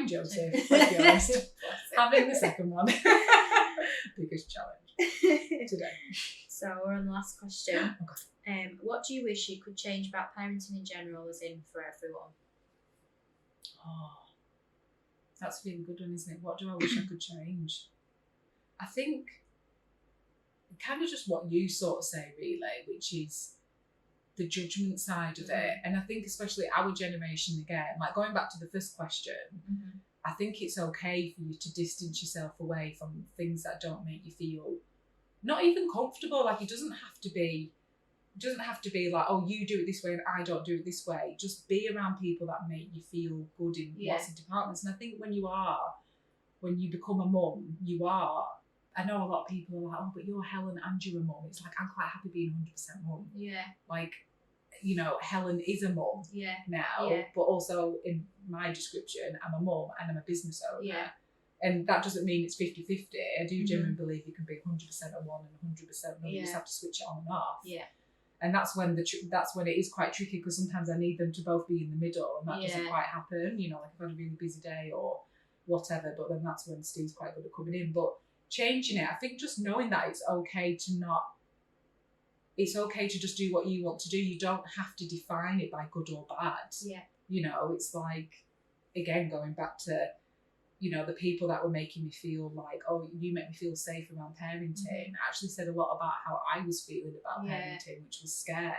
[SPEAKER 2] Joseph, let's be honest, having the second one, biggest challenge today.
[SPEAKER 1] So we're on the last question. Okay. What do you wish you could change about parenting in general, as in for everyone?
[SPEAKER 2] Oh. That's a really good one, isn't it? What do I wish I could change? I think kind of just what you sort of say, really, which is the judgment side of it. And I think especially our generation, again, like going back to the first question, I think it's okay for you to distance yourself away from things that don't make you feel not even comfortable. Like, it doesn't have to be like, oh, you do it this way and I don't do it this way. Just be around people that make you feel good in lots of departments. And I think when you become a mum, I know a lot of people are like, oh, but you're Helen and you're a mum. It's like, I'm quite happy being 100% mum. Yeah. Like, Helen is a mum now, but also in my description, I'm a mum and I'm a business owner. Yeah. And that doesn't mean it's 50-50. I do genuinely believe you can be 100% on one and 100% on the other. You just have to switch it on and off. Yeah. And that's when it is quite tricky, because sometimes I need them to both be in the middle, and that doesn't quite happen. Like, I've had a really busy day or whatever, but then that's when Steve's quite good at coming in. But changing it, I think just knowing that it's okay to just do what you want to do. You don't have to define it by good or bad. Yeah. It's like, again, going back to, the people that were making me feel like, oh, you make me feel safe around parenting, actually said a lot about how I was feeling about parenting, which was scared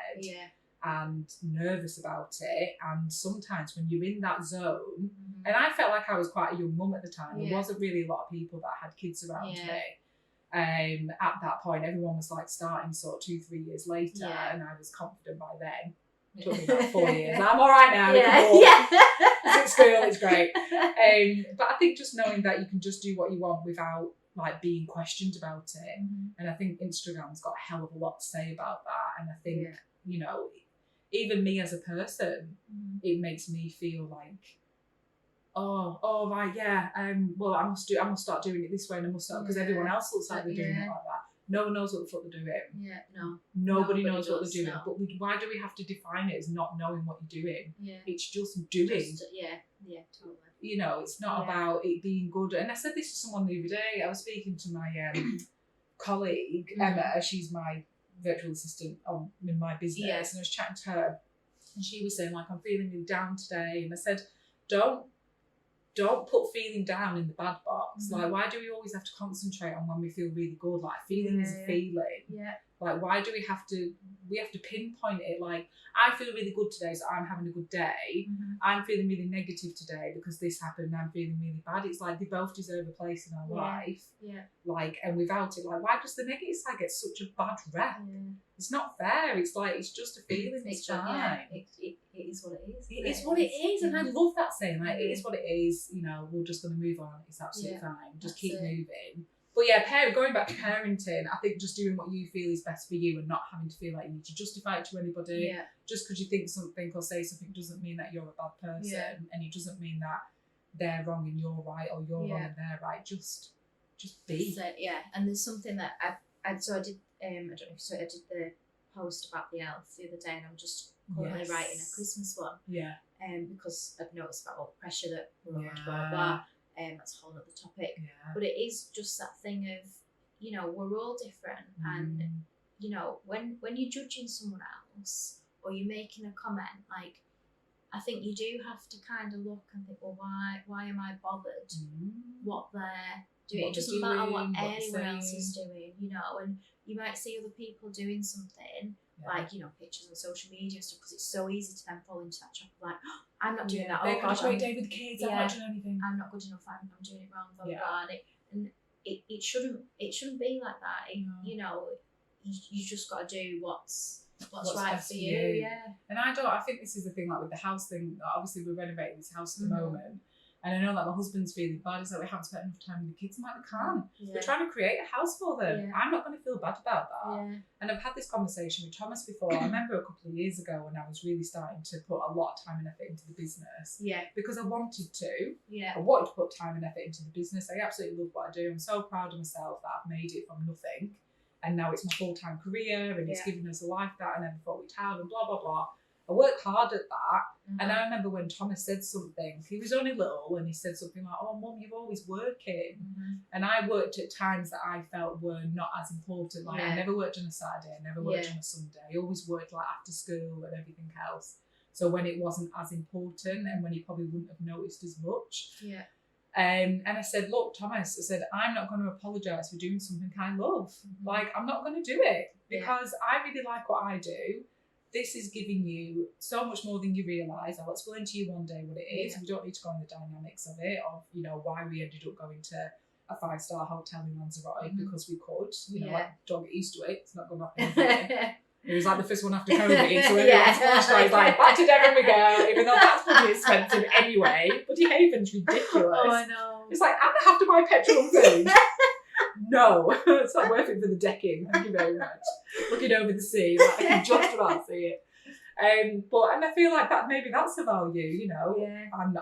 [SPEAKER 2] and nervous about it. And sometimes when you're in that zone, and I felt like I was quite a young mum at the time, there wasn't really a lot of people that had kids around me. At that point, everyone was like starting sort of 2-3 years later, and I was confident by then. It took me about 4 years. I'm all right now. It's at school. It's great. But I think just knowing that you can just do what you want without like being questioned about it, and I think Instagram's got a hell of a lot to say about that. And I think you know, even me as a person, it makes me feel like, oh right, yeah. Well, I must start doing it this way, and I must start because everyone else looks like they're doing it like that. No one knows what the fuck they're doing.
[SPEAKER 1] Yeah, no.
[SPEAKER 2] Nobody knows what they're doing. No. But why do we have to define it as not knowing what you're doing? Yeah. It's just doing.
[SPEAKER 1] Totally.
[SPEAKER 2] You know, it's not about it being good. And I said this to someone the other day. I was speaking to my colleague, Emma. She's my virtual assistant in my business. And I was chatting to her, and she was saying, like, I'm feeling really down today. And I said, don't put feeling down in the bad box. Like, why do we always have to concentrate on when we feel really good? Like, feeling is a feeling. Yeah. Like, why do we have to pinpoint it? Like, I feel really good today, so I'm having a good day. I'm feeling really negative today because this happened and I'm feeling really bad. It's like they both deserve a place in our life. Yeah. Like, and without it, like, why does the negative side get such a bad rep? It's not fair. It's like, it's just a feeling. It's fine.
[SPEAKER 1] It is what it is.
[SPEAKER 2] It is what it is. And I love that saying. Like, it is what it is. You know, we're just going to move on. It's absolutely fine. Just keep moving. But yeah, going back to parenting, I think just doing what you feel is best for you and not having to feel like you need to justify it to anybody. Yeah. Just because you think something or say something doesn't mean that you're a bad person, and it doesn't mean that they're wrong and you're right, or you're wrong and they're right. Just be.
[SPEAKER 1] So, and there's something that I did. I don't know if you saw it. I did the post about the elf the other day, and I'm just currently writing a Christmas one. Yeah. Because I've noticed about all the pressure that we're under, blah blah. That's a whole other topic. Yeah. But it is just that thing of, you know, we're all different, and you know, when you're judging someone else or you're making a comment, like, I think you do have to kind of look and think, well, why am I bothered what they're doing? It doesn't matter what anyone else is doing, you know. And you might see other people doing something, like, you know, pictures on social media and stuff, because it's so easy to then fall into that trap of like, oh, I'm not doing that.
[SPEAKER 2] Oh gosh, I'm day with the kids. I'm not doing anything.
[SPEAKER 1] I'm not good enough. I'm doing it wrong. Blah blah. And it shouldn't be like that. You know, you just got to do what's right for you. Yeah.
[SPEAKER 2] And I think this is the thing, like with the house thing. Obviously, we're renovating this house at the moment. And I know that my husband's feeling bad. He's like, we haven't spent enough time with the kids. I'm like, we can't. We're trying to create a house for them. I'm not going to feel bad about that. And I've had this conversation with Thomas before. I remember a couple of years ago when I was really starting to put a lot of time and effort into the business. Yeah. Because I wanted to. Yeah. I wanted to put time and effort into the business. I absolutely love what I do. I'm so proud of myself that I've made it from nothing. And now it's my full-time career, and it's given us a life that I never thought we'd have, and blah, blah, blah. I worked hard at that. And I remember when Thomas said something, he was only little, and he said something like, oh, Mum, you're always working. And I worked at times that I felt were not as important. Like, I never worked on a Saturday, I never worked on a Sunday. I always worked like after school and everything else. So when it wasn't as important, and when he probably wouldn't have noticed as much. Yeah. And I said, look, Thomas, I said, I'm not going to apologise for doing something I love. Like, I'm not going to do it because I really like what I do. This is giving you so much more than you realise. I'll explain to you one day what it is. We don't need to go on the dynamics of it, of, you know, why we ended up going to a 5-star hotel in Lancaster because we could. You know, like, don't get used to it. It's not going to happen. It was like the first one after COVID, so everyone's like, back to Devon we go, even though that's pretty expensive anyway. Bloody Haven's ridiculous. Oh, I know. It's like, and I have to buy petrol and food. No, it's not worth it for the decking. Thank you very much. Looking over the sea, like, I can just about see it. But I feel like that maybe that's the value, you know. Yeah. I'm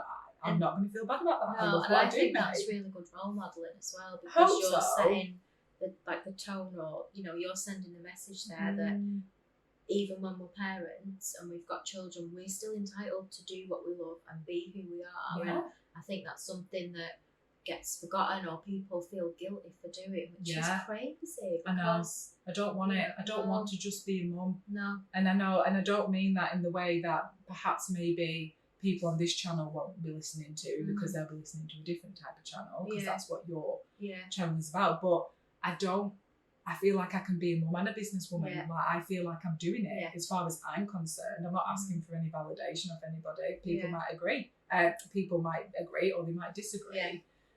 [SPEAKER 2] not going to feel bad about that.
[SPEAKER 1] No, I think that's really good role modelling as well, because you're setting the tone, or, you know, you're sending the message there that even when we're parents and we've got children, we're still entitled to do what we love and be who we are. Yeah. And I think that's something that gets forgotten, or people feel guilty for doing, which is crazy.
[SPEAKER 2] I know. I don't want it. I don't want to just be a mum.
[SPEAKER 1] No.
[SPEAKER 2] And I know, and I don't mean that in the way that perhaps maybe people on this channel won't be listening to, because they'll be listening to a different type of channel, because that's what your channel is about. But I feel like I can be a mum and a businesswoman. Yeah. Like, I feel like I'm doing it as far as I'm concerned. I'm not asking for any validation of anybody. People might agree. People might agree, or they might disagree. Yeah.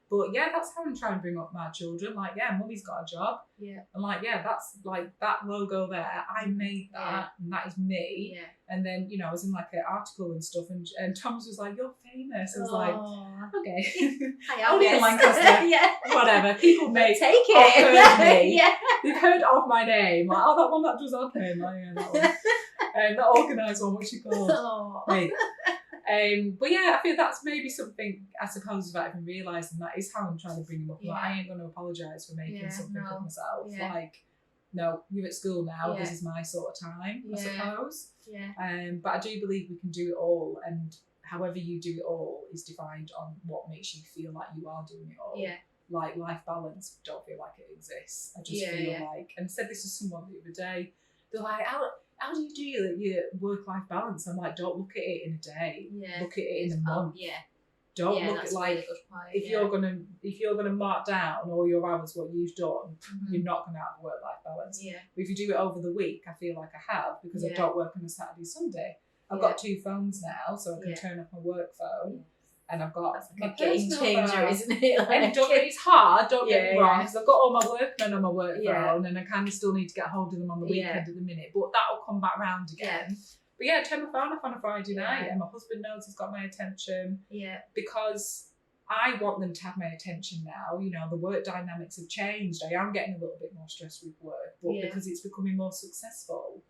[SPEAKER 2] But yeah, that's how I'm trying to bring up my children. Like, yeah, mummy's got a job.
[SPEAKER 1] Yeah.
[SPEAKER 2] And like, yeah, that's like that logo there. I made that, and that is me.
[SPEAKER 1] Yeah.
[SPEAKER 2] And then, you know, I was in like an article and stuff, and Thomas was like, "You're famous." I was like, "Okay, only in Lancaster, whatever." People may
[SPEAKER 1] take it.
[SPEAKER 2] Heard me. They've heard of my name. Like, oh, that one that does admin. Like, yeah, that one. The organised one. What's she called? Wait. But yeah, I feel that's maybe something, I suppose, without even realising, that is how I'm trying to bring him up. Like, I ain't going to apologise for making something of myself. Like, no, you're at school now, this is my sort of time, I suppose. But I do believe we can do it all, and however you do it all is defined on what makes you feel like you are doing it all. Like, life balance, don't feel like it exists. I just feel like, and I said this to someone the other day, they're like, how do you do your work-life balance? I'm like, don't look at it in a day. Look at it in a month. Don't look at like, if you're gonna mark down all your hours what you've done, you're not gonna have work-life balance. But if you do it over the week, I feel like I have, because I don't work on a Saturday, Sunday. I've got 2 phones now, so I can turn off my work phone. And I've got
[SPEAKER 1] my game changer, isn't it? Like,
[SPEAKER 2] and it's hard, don't get me wrong, because I've got all my workmen on my work phone, and I kind of still need to get hold of them on the weekend at the minute, but that'll come back round again. But yeah, I turn my phone off on a Friday night, and my husband knows he's got my attention. Because I want them to have my attention now. You know, the work dynamics have changed. I am getting a little bit more stressed with work, but because it's becoming more successful.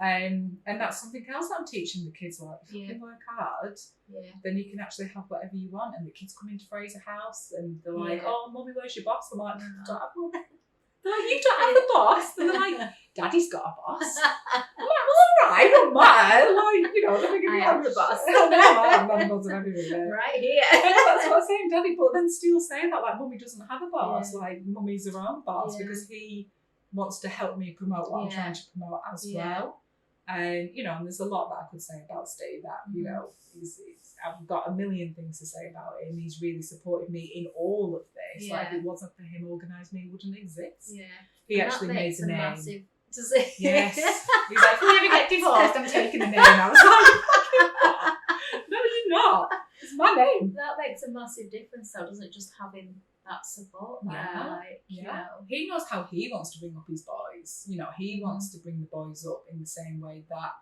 [SPEAKER 2] And that's something else that I'm teaching the kids, like, if you can work hard, then you can actually have whatever you want. And the kids come into Fraser House and they're like, "Oh, mummy, where's your boss?" I'm like, "I don't have one." They're like, "You don't have a boss?" And they're like, "Daddy's got a boss." I'm like, "Well, all right, not mine." Like, you know, they're thinking,
[SPEAKER 1] I am the boss.
[SPEAKER 2] I'm the boss of everything.
[SPEAKER 1] Right here.
[SPEAKER 2] That's what I'm saying, Daddy. But then still saying that, like, mummy doesn't have a boss. Like, mummy's her own boss, because he wants to help me promote what I'm trying to promote as well. And, you know, and there's a lot that I could say about Steve that, you know, I've got a million things to say about him. He's really supported me in all of this. Like, if it wasn't for him, Organise Me wouldn't exist. He
[SPEAKER 1] and
[SPEAKER 2] actually made the name.
[SPEAKER 1] Massive to say.
[SPEAKER 2] Yes. He's like, "If we ever get divorced, I'm taking the name." I was like, "No, you're not. It's my name."
[SPEAKER 1] That makes a massive difference, though, doesn't it? Just having that support there. Like, you know.
[SPEAKER 2] He knows how he wants to bring up his boys. You know, he wants to bring the boys up in the same way that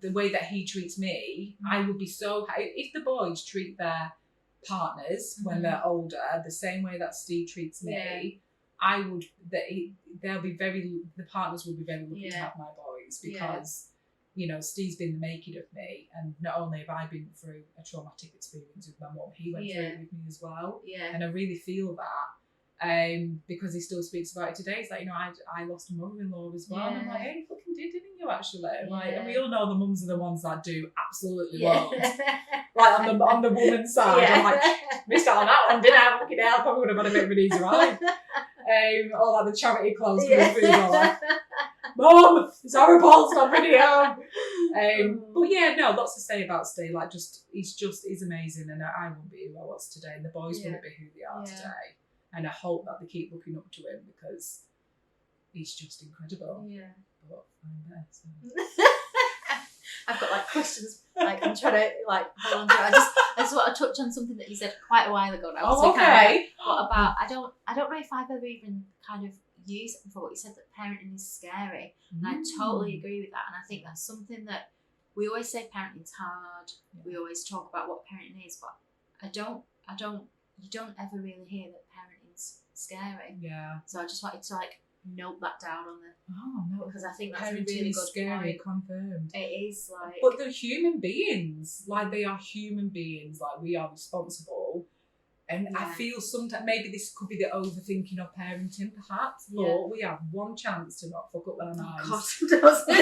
[SPEAKER 2] the way that he treats me. I would be so happy if the boys treat their partners when they're older the same way that Steve treats me. I would. The partners will be very lucky to have my boys, because you know, Steve's been the making of me, and not only have I been through a traumatic experience with my mum, he went through it with me as well. And I really feel that, because he still speaks about it today. It's like, you know, I lost a mother-in-law as well, and I'm like, "Hey, you fucking did, didn't you, actually?" Like, and we all know the mums are the ones that do absolutely loads. Like, on the woman's side, I'm like, missed out on that one, didn't I? Fucking hell, I probably would have had a bit of an easy ride. All like the charity clothes coming through, all like, "Mum, it's horrible, stop video." But yeah, no, lots to say about Steve. Like, he's amazing, and I wouldn't be who I was today, and the boys wouldn't be who they are today. And I hope that they keep looking up to him, because he's just incredible. But I'm there, so.
[SPEAKER 1] I've got like questions, like I'm trying to like hold on to it. I just want to touch on something that you said quite a while ago now.
[SPEAKER 2] Oh, okay.
[SPEAKER 1] What about, I don't know if I've ever even kind of used it before. You said that parenting is scary, and I totally agree with that. And I think that's something that we always say parenting's hard. We always talk about what parenting is, but you don't ever really hear that parenting's scary. So I just wanted to like note that down on the because I think that's a really good
[SPEAKER 2] scary
[SPEAKER 1] point.
[SPEAKER 2] Confirmed.
[SPEAKER 1] It is, like,
[SPEAKER 2] but they're human beings. Like, they are human beings. Like, we are responsible. And I feel sometimes maybe this could be the overthinking of parenting, perhaps. But we have one chance to not fuck up their minds.
[SPEAKER 1] Of course it does. We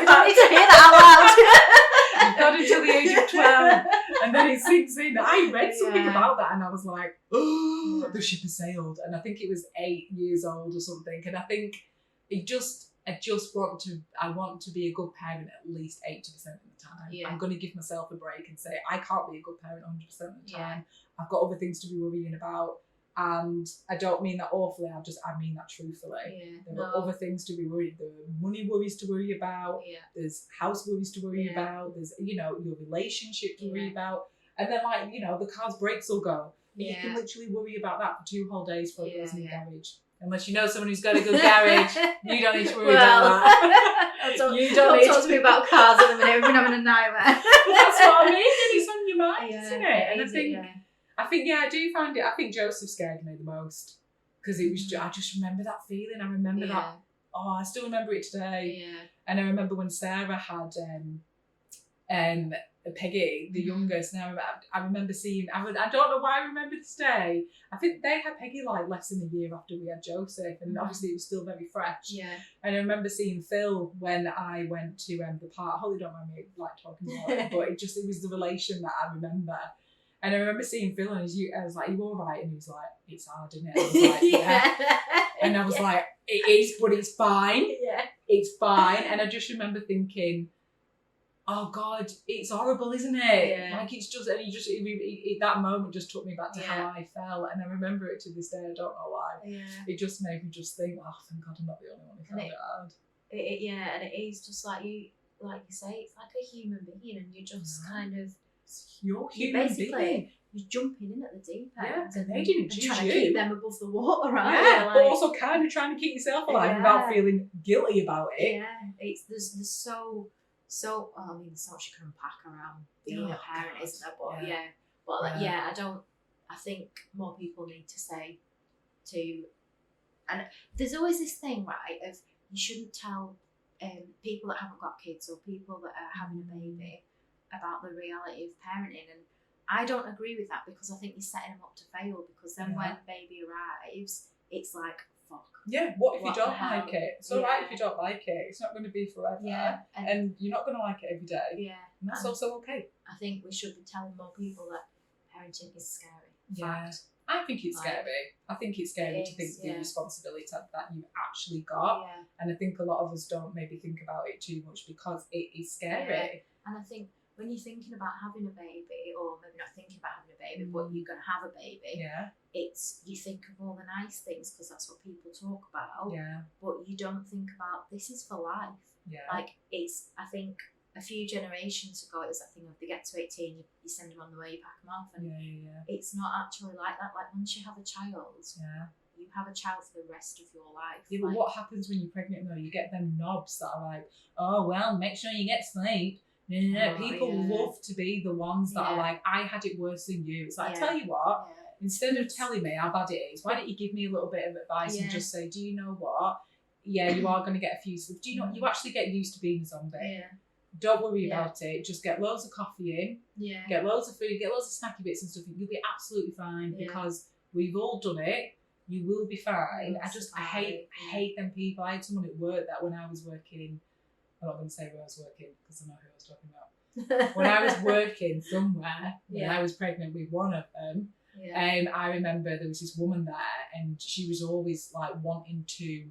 [SPEAKER 1] don't need to hear that out loud.
[SPEAKER 2] Not until the age of 12, and then it sinks in. I read something about that, and I was like, "Oh, the ship has sailed." And I think it was 8 years old or something. And I think I want to be a good parent at least 80% of the time. I'm going to give myself a break and say, I can't be a good parent 100% of the time. I've got other things to be worrying about. And I don't mean that awfully, I mean that truthfully. There are other things to be worried. There are money worries to worry about. There's house worries to worry about. There's, you know, your relationship to worry about. And then, like, you know, the car's brakes will go. And you can literally worry about that for 2 whole days before it goes in the garage. Unless you know someone who's got a good garage, you don't need to worry about that.
[SPEAKER 1] You don't talk to me about cars at the minute. We've been having a nightmare.
[SPEAKER 2] That's what I mean. It's on your mind, isn't it? And I think, I do find it. I think Joseph scared me the most because it was. I just remember that feeling. I remember that. Oh, I still remember it today. Yeah. And I remember when Sarah had Peggy, the youngest. Now I remember seeing. I don't know why I remember this day. I think they had Peggy like less than a year after we had Joseph, and obviously it was still very fresh. Yeah. And I remember seeing Phil when I went to the park. Holly don't mind me like talking about it, but it was the relation that I remember. And I remember seeing Phil, and I was like, "You all right?" And he was like, "It's hard, isn't it?" I was like, "Yeah." And I was like, "It is, but it's fine. Yeah, it's fine." And I just remember thinking, oh God, it's horrible, isn't it? Yeah. Like it's just, and that moment just took me back to how I felt, and I remember it to this day. I don't know why. Yeah. It just made me just think, oh, thank God I'm not the only one who found it hard.
[SPEAKER 1] And it is just like you say, it's like a human being, and you just kind of,
[SPEAKER 2] you're human being.
[SPEAKER 1] You're jumping in at the deep end.
[SPEAKER 2] Yeah, and they didn't choose
[SPEAKER 1] trying
[SPEAKER 2] you.
[SPEAKER 1] to keep them above the water, right?
[SPEAKER 2] Yeah, like, but also kind of trying to keep yourself alive without feeling guilty about it.
[SPEAKER 1] Yeah, there's so. I mean, there's so much you can unpack around being a parent, isn't there? But I think more people need to say and there's always this thing, right, of you shouldn't tell people that haven't got kids or people that are having a baby about the reality of parenting, and I don't agree with that because I think you're setting them up to fail, because then when baby arrives, it's like, fuck.
[SPEAKER 2] Yeah, what if you don't like it? It's all right if you don't like it. It's not going to be forever. Yeah. And you're not going to like it every day. Yeah. And that's also okay.
[SPEAKER 1] I think we should be telling more people that parenting is scary.
[SPEAKER 2] Yeah. Fact. I think it's scary. I think it's scary to think the responsibility that you've actually got. Yeah. And I think a lot of us don't maybe think about it too much because it is scary.
[SPEAKER 1] Yeah. And I think when you're thinking about having a baby, or maybe not thinking about having a baby, but you're going to have a baby, you think of all the nice things because that's what people talk about. Yeah. But you don't think about, this is for life. Yeah. Like I think a few generations ago, it was that thing of they get to 18, you send them on the way, you pack them off, and it's not actually like that. Like once you have a child, you have a child for the rest of your life.
[SPEAKER 2] Yeah, but what happens when you're pregnant though? You get them knobs that are like, oh well, make sure you get sleep. No. People love to be the ones that are like, I had it worse than you. It's like, I tell you what, instead of telling me how bad it is, why don't you give me a little bit of advice and just say, do you know what? Yeah, you are going to get a few sleep. Do you know you actually get used to being a zombie? Yeah. Don't worry about it. Just get loads of coffee in. Yeah. Get loads of food. Get loads of snacky bits and stuff. You'll be absolutely fine because we've all done it. You will be fine. I hate them people. I had someone at work that when I was working. I'm not going to say where I was working because I know who I was talking about. When I was working somewhere, when I was pregnant with one of them, I remember there was this woman there, and she was always like wanting to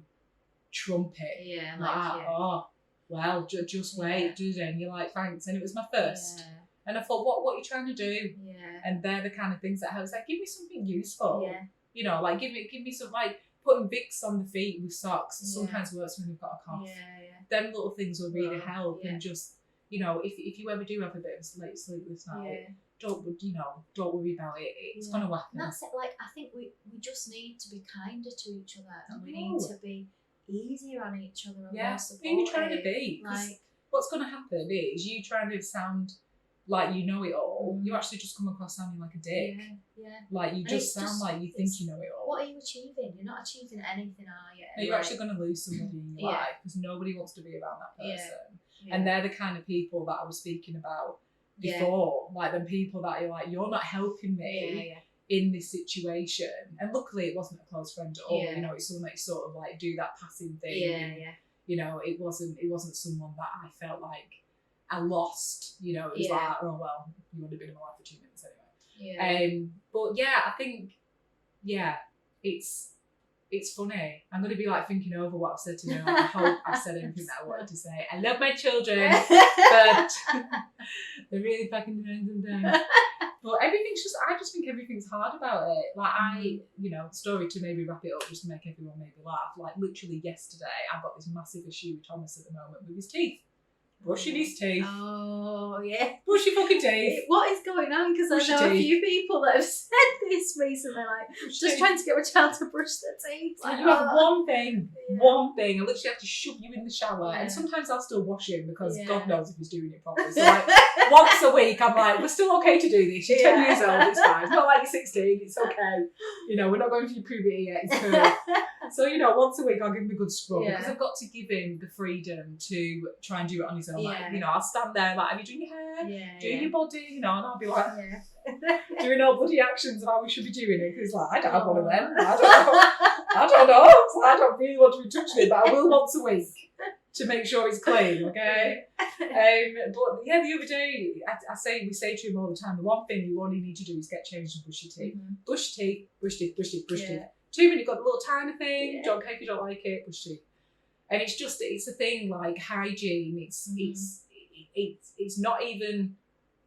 [SPEAKER 2] trump it. Yeah, oh, well, just wait, do it. And you're like, thanks. And it was my first. Yeah. And I thought, what are you trying to do? Yeah. And they're the kind of things that I was like, give me something useful. Yeah. You know, like give me some, like putting Vicks on the feet with socks sometimes works when you've got a cough. Yeah, yeah. Them little things will really help. And just, you know, if you ever do have a bit of late sleepless night, don't worry about it. It's gonna happen.
[SPEAKER 1] And that's it. Like I think we just need to be kinder to each other, and we need to be easier on each other and more supportive. Who are you trying to be?
[SPEAKER 2] Like, what's going to happen is you trying to sound like you know it all. You actually just come across sounding like a dick. Yeah. Like you just sound like you think you know it all.
[SPEAKER 1] What are you achieving? You're not achieving anything, are you?
[SPEAKER 2] No, you're actually going to lose somebody in your life because nobody wants to be around that person. Yeah. And they're the kind of people that I was speaking about before. Like the people that you're like, you're not helping me. In this situation, and luckily it wasn't a close friend at all. You know, it's someone that sort of like do that passing thing. You know, it wasn't someone that I felt like I lost. You know, it was like, oh well, you would have been in my life for 2 minutes anyway. But I think it's funny. I'm gonna be like thinking over what I've said to them. I hope I've said everything that I wanted to say. I love my children, but they're really fucking doing sometimes. But I just think everything's hard about it. Like story to maybe wrap it up just to make everyone maybe laugh. Like literally yesterday, I've got this massive issue with Thomas at the moment with his teeth. brushing his teeth.
[SPEAKER 1] Oh, yeah.
[SPEAKER 2] Brush your fucking teeth.
[SPEAKER 1] What is going on? Because I know a few people that have said this recently, like, just trying to get my child to brush their teeth. Like,
[SPEAKER 2] you have one thing, I literally have to shove you in the shower, and sometimes I'll still wash him because God knows if he's doing it properly. So like once a week, I'm like, we're still okay to do this. You're 10 years old, it's fine. It's not like you're 16, it's okay. You know, we're not going through puberty yet. It's cool. So once a week I'll give him a good scrub because I've got to give him the freedom to try and do it on his own. Like, I'll stand there like, have you done your hair? Do your body? And I'll be like doing all bloody actions of how we should be doing it. Because like, I don't have one of them. I don't know. I don't really want to be touching it, but I will once a week to make sure it's clean, okay? But the other day, we say to him all the time, the one thing you only need to do is get changed and brush your teeth. Brush your teeth, brush your teeth, brush your teeth, brush your teeth. 2 minutes, you've got the little tiny thing, don't care if you don't like it, brush your teeth. And it's a thing like hygiene, it's not even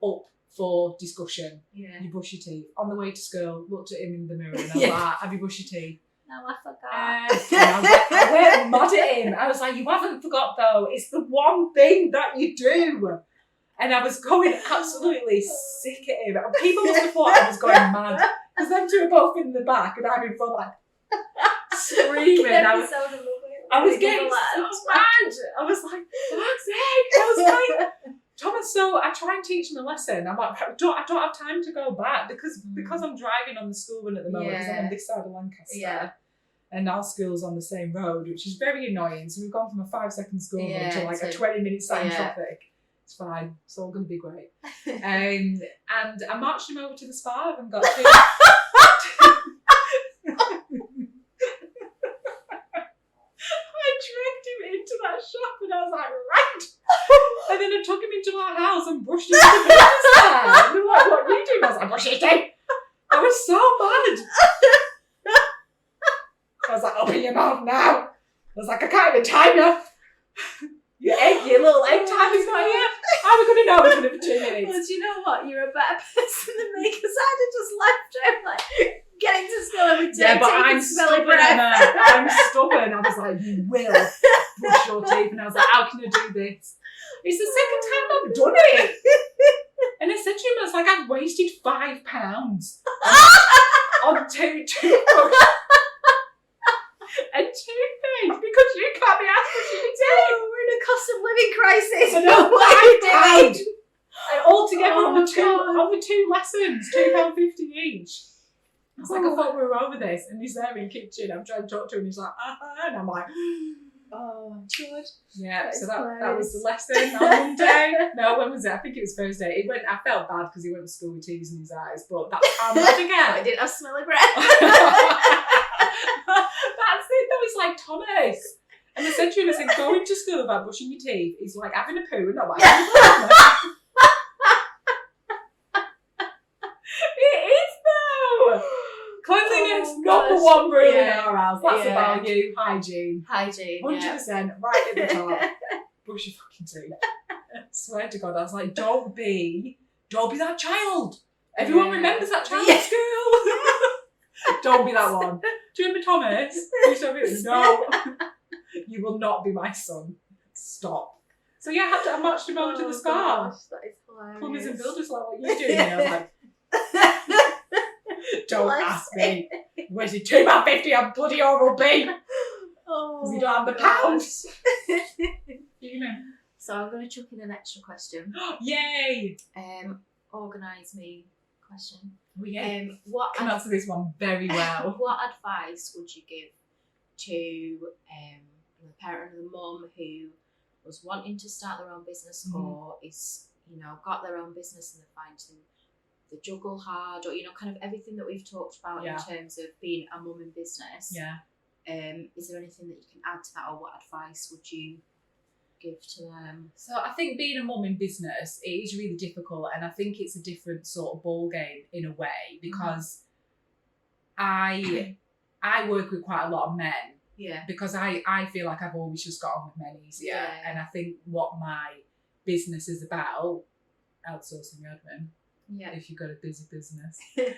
[SPEAKER 2] up for discussion. You brush your teeth. On the way to school, looked at him in the mirror and I was like, have you brushed your teeth?
[SPEAKER 1] No, I forgot.
[SPEAKER 2] I went mad at him. I was like, you haven't forgot though. It's the one thing that you do. And I was going absolutely sick at him. People must have thought I was going mad. Because them two are both in the back and I'm in front like screaming. I was getting so mad. I was like, fuck's sake. I was like, Thomas, so I try and teach him a lesson. I'm like, I don't have time to go back because I'm driving on the school run at the moment because I'm on this side of Lancaster. And our school's on the same road, which is very annoying. So we've gone from a 5-second school run to like a 20-minute sat in traffic. It's fine. It's all going to be great. And I marched him over to the spa and got two. I dragged him into that shop and I was like, right. And then I took him into our house and brushed him with the there. And they were like, what are you doing? I was like, brush his teeth. I was so mad. I was like, open your mouth now. I was like, I can't even time you. Your little egg time is not here. How are we going to know we're going to 2 minutes?
[SPEAKER 1] Well, do you know what? You're a better person than me because I'd have just left him like getting to school every day.
[SPEAKER 2] Yeah, but I'm stubborn, Emma. I'm stubborn. I was like, you will brush your teeth. And I was like, how can I do this? It's the second time I've done it. And I said to him, I was like, I've wasted £5 on toothbrush and toothpaste because you can't be asked for your teeth.
[SPEAKER 1] We're in a cost of living crisis.
[SPEAKER 2] I know, £5. And altogether on the two lessons, £2.50 each. I was like, I thought we were over this. And he's there in the kitchen. I'm trying to talk to him. He's like, and I'm like,
[SPEAKER 1] oh, good.
[SPEAKER 2] Yeah, so that was the lesson on Monday. No, when was it? I think it was Thursday. I felt bad because he went to school with tears in his eyes, but that's how much again.
[SPEAKER 1] I didn't have smelly breath.
[SPEAKER 2] That's it, though. It's like Thomas. And I said to him, I said, going to school without brushing your teeth is like having a poo and not like It is though. Cleanliness, number one rule in our house. That's a value. Hygiene. 100%, right at the top. Brush your fucking teeth. Swear to God, I was like, don't be that child. Everyone remembers that child at school. Don't be that one. Do you remember Thomas? No. You will not be my son. Stop. So yeah, I marched him over to the spa.
[SPEAKER 1] Gosh, that is hilarious.
[SPEAKER 2] Plumbers and builders like, what are you doing? And I was like, don't ask me. Where's your £2.50 on bloody Oral B? Because you don't have the pounds. You know.
[SPEAKER 1] So I'm going to chuck in an extra question.
[SPEAKER 2] Yay!
[SPEAKER 1] Organise Me question.
[SPEAKER 2] Oh, yeah. Can answer this one very well.
[SPEAKER 1] What advice would you give to the parent or the mum who was wanting to start their own business or is, got their own business and they find the juggle hard, or kind of everything that we've talked about in terms of being a mum in business?
[SPEAKER 2] Yeah.
[SPEAKER 1] Is there anything that you can add to that, or what advice would you give to them?
[SPEAKER 2] So I think being a mum in business, it is really difficult, and I think it's a different sort of ball game in a way because I work with quite a lot of men.
[SPEAKER 1] Yeah.
[SPEAKER 2] Because I feel like I've always just got on with men easier.
[SPEAKER 1] Yeah.
[SPEAKER 2] And I think what my business is about, outsourcing admin. Yeah. If you've got a busy business. It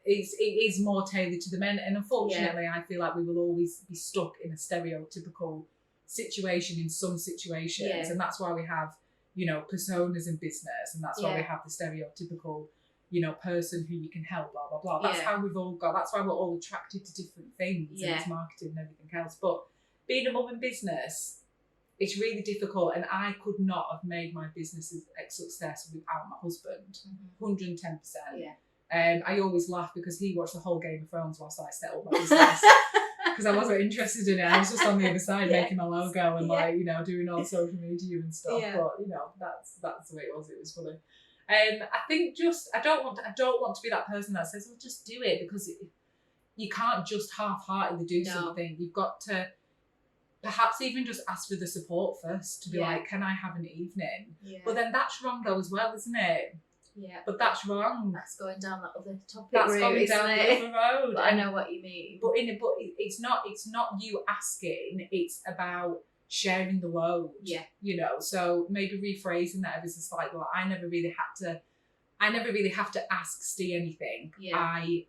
[SPEAKER 2] is more tailored to the men. And unfortunately, I feel like we will always be stuck in a stereotypical situation in some situations.
[SPEAKER 1] Yeah.
[SPEAKER 2] And that's why we have, you know, personas in business, and that's why we have the stereotypical, you know, person who you can help, blah, blah, blah. That's how we've all got, that's why we're all attracted to different things, and it's marketing and everything else. But being a mum in business, it's really difficult, and I could not have made my business a success without my husband, 110%. Yeah. I always laugh because he watched the whole Game of Thrones whilst I set up my business. Because I wasn't interested in it. I was just on the other side making my logo and like, you know, doing all social media and stuff. Yeah. But you know, that's the way it was. It was funny. I think I don't want to be that person that says, "Well, just do it," because you can't just half-heartedly do something. You've got to perhaps even just ask for the support first to be like, "Can I have an evening?" Yeah. But then that's wrong though as well, isn't it? Yeah. But that's wrong.
[SPEAKER 1] That's going down that other topic.
[SPEAKER 2] That's going down the other road.
[SPEAKER 1] But I know what you mean.
[SPEAKER 2] But it's not you asking. It's about sharing the load. Yeah. You know, so maybe rephrasing that ever so slightly. Well, I never really have to ask Steve anything. Yeah. I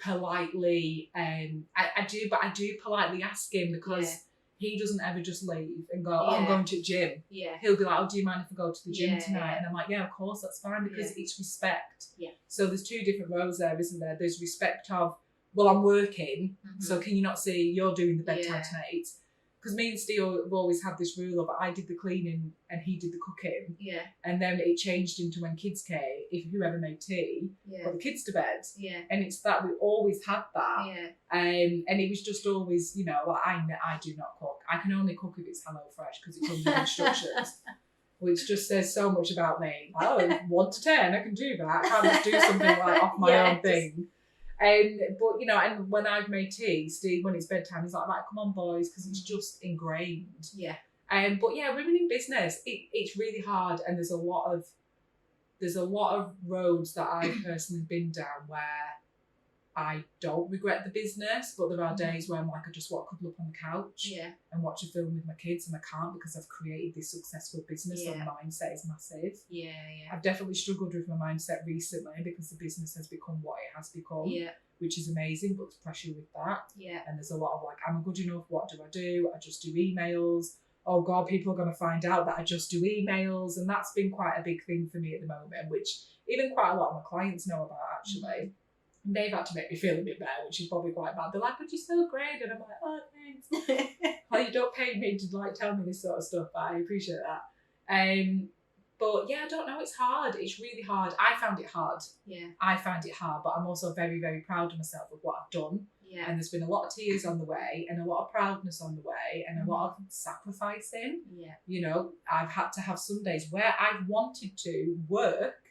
[SPEAKER 2] politely I do politely ask him, because he doesn't ever just leave and go, "Oh, I'm going to the gym." Yeah. He'll be like, "Oh, do you mind if I go to the gym tonight?" Yeah. And I'm like, "Yeah, of course, that's fine," because it's respect. Yeah. So there's two different roles there, isn't there? There's respect of, well, I'm working, so can you not see you're doing the bedtime tonight? Because me and Steve have always had this rule of I did the cleaning and he did the cooking. Yeah. And then it changed into when kids came, if whoever made tea, put the kids to bed. Yeah. And it's that we always had that. Yeah. And it was just always, you know, like I do not cook. I can only cook if it's HelloFresh because it comes with instructions. Which just says so much about me. Oh, 1 to 10, I can do that. I can't just do something like off my own thing. But you know, and when I've made tea, Steve, when it's bedtime, he's like, "Right, come on, boys," because it's just ingrained. Yeah. But yeah, women in business, it's really hard, and there's a lot of roads that I've personally been down where I don't regret the business, but there are days where I'm like, I just want to cuddle up on the couch and watch a film with my kids, and I can't because I've created this successful business and the mindset is massive. Yeah, yeah. I've definitely struggled with my mindset recently because the business has become what it has become, which is amazing, but there's pressure with that. Yeah. And there's a lot of like, am I good enough? What do? I just do emails. Oh God, people are going to find out that I just do emails. And that's been quite a big thing for me at the moment, which even quite a lot of my clients know about actually. Mm-hmm. They've had to make me feel a bit better, which is probably quite bad. They're like, "But you're so great," and I'm like, "Oh, thanks." Well, you don't pay me to like tell me this sort of stuff, but I appreciate that. But yeah, I don't know. It's hard. It's really hard. I found it hard. Yeah. I found it hard, but I'm also very, very proud of myself of what I've done. Yeah. And there's been a lot of tears on the way, and a lot of proudness on the way, and a lot of sacrificing. Yeah. You know, I've had to have some days where I've wanted to work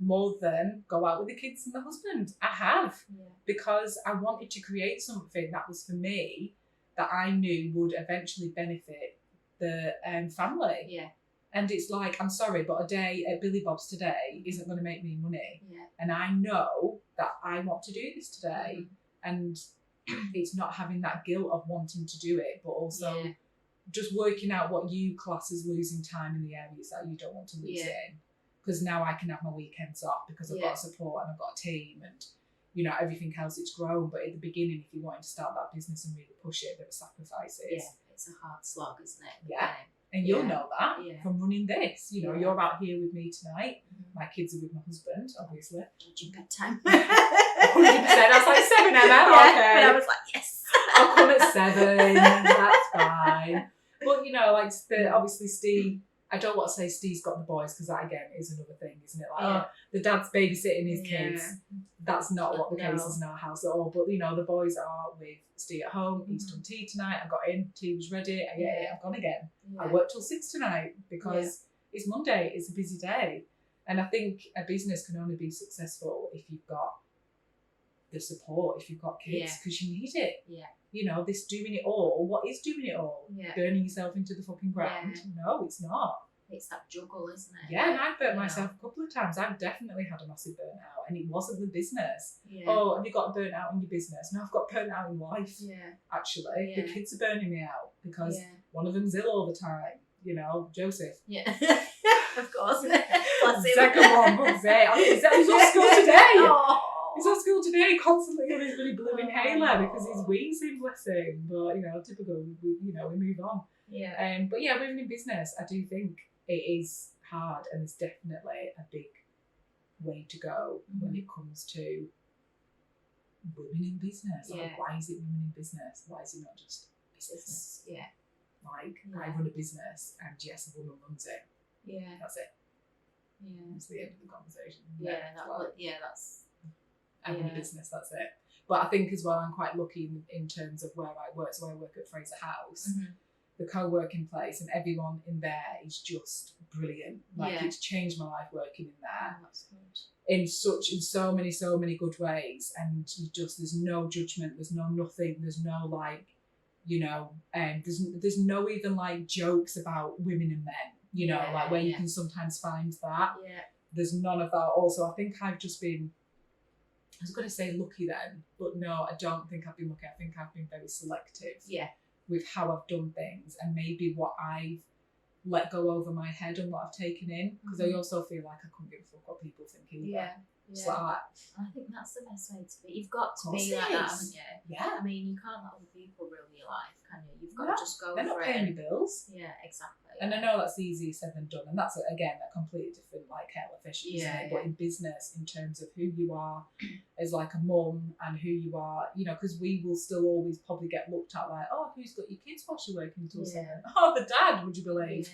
[SPEAKER 2] more than go out with the kids and the husband. I have, because I wanted to create something that was for me that I knew would eventually benefit the family. Yeah. And it's like, I'm sorry, but a day at Billy Bob's today isn't going to make me money. Yeah. And I know that I want to do this today. And it's not having that guilt of wanting to do it, but also just working out what you class as losing time in the areas that you don't want to lose in. Because now I can have my weekends off because I've got support and I've got a team and, you know, everything else, it's grown. But at the beginning, if you wanted to start that business and really push it, there were sacrifices. Yeah, it's a hard slog, isn't it? Yeah. And you'll know that from running this. You know, you're out here with me tonight. My kids are with my husband, obviously.
[SPEAKER 1] Bedtime. 100%.
[SPEAKER 2] I was like, 7, Emma? Okay.
[SPEAKER 1] And I was like, yes.
[SPEAKER 2] I'll come at 7. That's fine. But, you know, like, obviously, Steve, I don't want to say Steve's got the boys, because that, again, is another thing, isn't it? Like, oh, the dad's babysitting his kids. That's not what the case is in our house at all. But, you know, the boys are with Steve at home. He's done tea tonight. I got in. Tea was ready. I ate it. I've gone again. I worked till 6 tonight because it's Monday. It's a busy day. And I think a business can only be successful if you've got the support, if you've got kids, because you need it. Yeah. You know, this doing it all. What is doing it all? Yeah. Burning yourself into the fucking ground? Yeah. No, it's not.
[SPEAKER 1] It's that juggle, isn't it?
[SPEAKER 2] Yeah, and I've burnt myself a couple of times. I've definitely had a massive burnout, and it wasn't the business. Yeah. Oh, have you got burnt out in your business? No, I've got burnt out in life. Yeah. Actually, the kids are burning me out because one of them's ill all the time. You know, Joseph.
[SPEAKER 1] Yeah. Of course. Bless him.
[SPEAKER 2] Second one, but he's off school today. He's at school today, constantly on his really blue inhaler because he's wheezing, bless him. But, typical, we move on.
[SPEAKER 1] Yeah.
[SPEAKER 2] But yeah, women in business, I do think it is hard, and it's definitely a big way to go when it comes to women in business. Like, why is it women in business? Why is it not just business?
[SPEAKER 1] Yeah.
[SPEAKER 2] Like, I run a business, and yes, a woman runs it.
[SPEAKER 1] Yeah.
[SPEAKER 2] That's it.
[SPEAKER 1] Yeah.
[SPEAKER 2] That's the end of the conversation.
[SPEAKER 1] That's.
[SPEAKER 2] I run a business, that's it. But I think as well, I'm quite lucky in terms of where I work. So I work at Fraser House, the co-working place, and everyone in there is just brilliant. Like, it's changed my life working in there.
[SPEAKER 1] Oh, that's good.
[SPEAKER 2] In so many good ways. And there's no judgment, there's no nothing, there's no like, there's no even like jokes about women and men, like where you can sometimes find that.
[SPEAKER 1] Yeah.
[SPEAKER 2] There's none of that. Also, I think I've just been, I was going to say lucky then, but no, I don't think I've been lucky. I think I've been very selective with how I've done things, and maybe what I've let go over my head and what I've taken in, because I also feel like I couldn't give a fuck what people think either. It's like,
[SPEAKER 1] I think that's the best way to be. You've got to be like that, haven't you?
[SPEAKER 2] Yeah.
[SPEAKER 1] I mean, you can't let other people rule your life, can you? You've got to just go for it.
[SPEAKER 2] They're not paying your bills.
[SPEAKER 1] Yeah, exactly.
[SPEAKER 2] And I know that's easier said than done, and that's again a completely different like kettle of fish, isn't it? But in business, in terms of who you are as like a mum, and who you are, because we will still always probably get looked at like, oh, who's got your kids while you're working till 7? Oh, the dad, would you believe?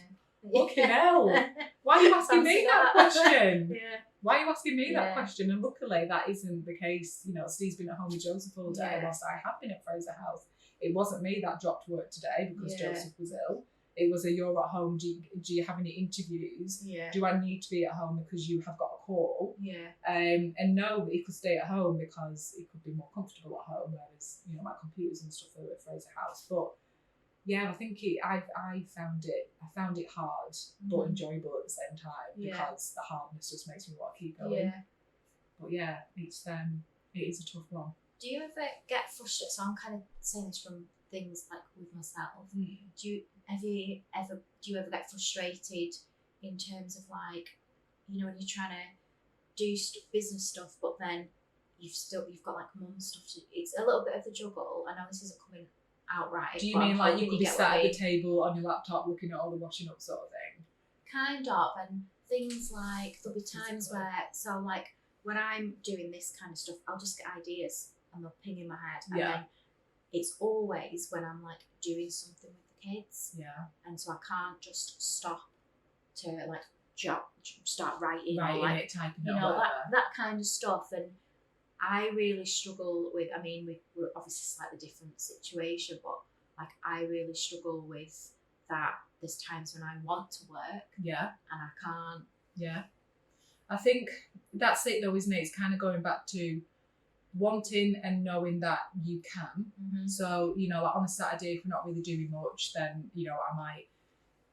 [SPEAKER 2] Fucking hell. Why are you asking me that question? Why are you asking me that question? And luckily that isn't the case. Steve's been at home with Joseph all day whilst I have been at Fraser House. It wasn't me that dropped work today because Joseph was ill. It was you're at home, do you have any interviews? Do I need to be at home because you have got a call? And no, he could stay at home because he could be more comfortable at home, whereas, my computers and stuff are at Fraser House. But yeah, I think I found it hard but enjoyable at the same time, because the hardness just makes me want to keep going. But yeah, it is a tough one.
[SPEAKER 1] Do you ever get frustrated? So I'm kind of saying this from things like with myself. Do you ever get frustrated in terms of like, when you're trying to do business stuff, but then you've got like mum stuff to, it's a little bit of the juggle. I know this isn't coming out right.
[SPEAKER 2] Do you mean like you could be sat at the table on your laptop looking at all the washing up sort of thing?
[SPEAKER 1] Kind of, and things like there'll be times where, so like when I'm doing this kind of stuff, I'll just get ideas and they'll ping in my head, and then it's always when I'm like doing something with the kids, and so I can't just stop to like start writing or like
[SPEAKER 2] it, typing it,
[SPEAKER 1] that kind of stuff. And I really struggle with, I mean, we're obviously a slightly different situation, but like I really struggle with that. There's times when I want to work, and I can't.
[SPEAKER 2] Yeah, I think that's it though, isn't it? It's kind of going back to wanting and knowing that you can. So, like on a Saturday, if we're not really doing much, then, I might,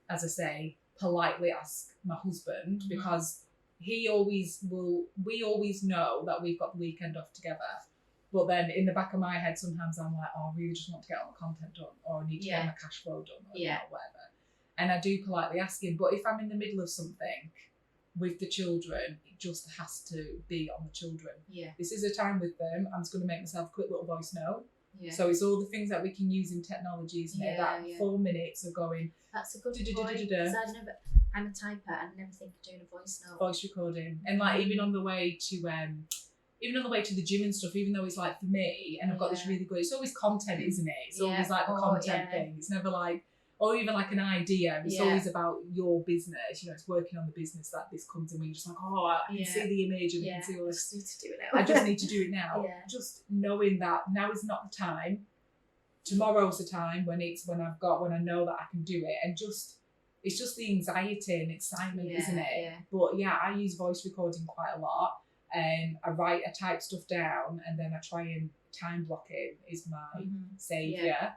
[SPEAKER 2] as I say, politely ask my husband, because we always know that we've got the weekend off together. But then in the back of my head, sometimes I'm like, oh, I really just want to get all the content done, or I need to get my cash flow done, or whatever. And I do politely ask him. But if I'm in the middle of something with the children, it just has to be on the children. This is a time with them. I'm just going to make myself a quick little voice note. So it's all the things that we can use in technology, isn't it? That 4 minutes of going.
[SPEAKER 1] That's a good point. I'm a typer, and I never think of doing a voice note.
[SPEAKER 2] Voice recording, and like even on the way to the gym and stuff. Even though it's like for me, and I've got this really good. It's always content, isn't it? It's always like the content thing. It's never like, or even like an idea. It's always about your business. It's working on the business that this comes in. When you're just like, oh, I can see the image and I can see all this.
[SPEAKER 1] I just need to do it now.
[SPEAKER 2] I just need to do it now. Just knowing that now is not the time. Tomorrow's the time when I know that I can do it, and it's just the anxiety and excitement, isn't it? But I use voice recording quite a lot, and I type stuff down, and then I try and time blocking is my saviour.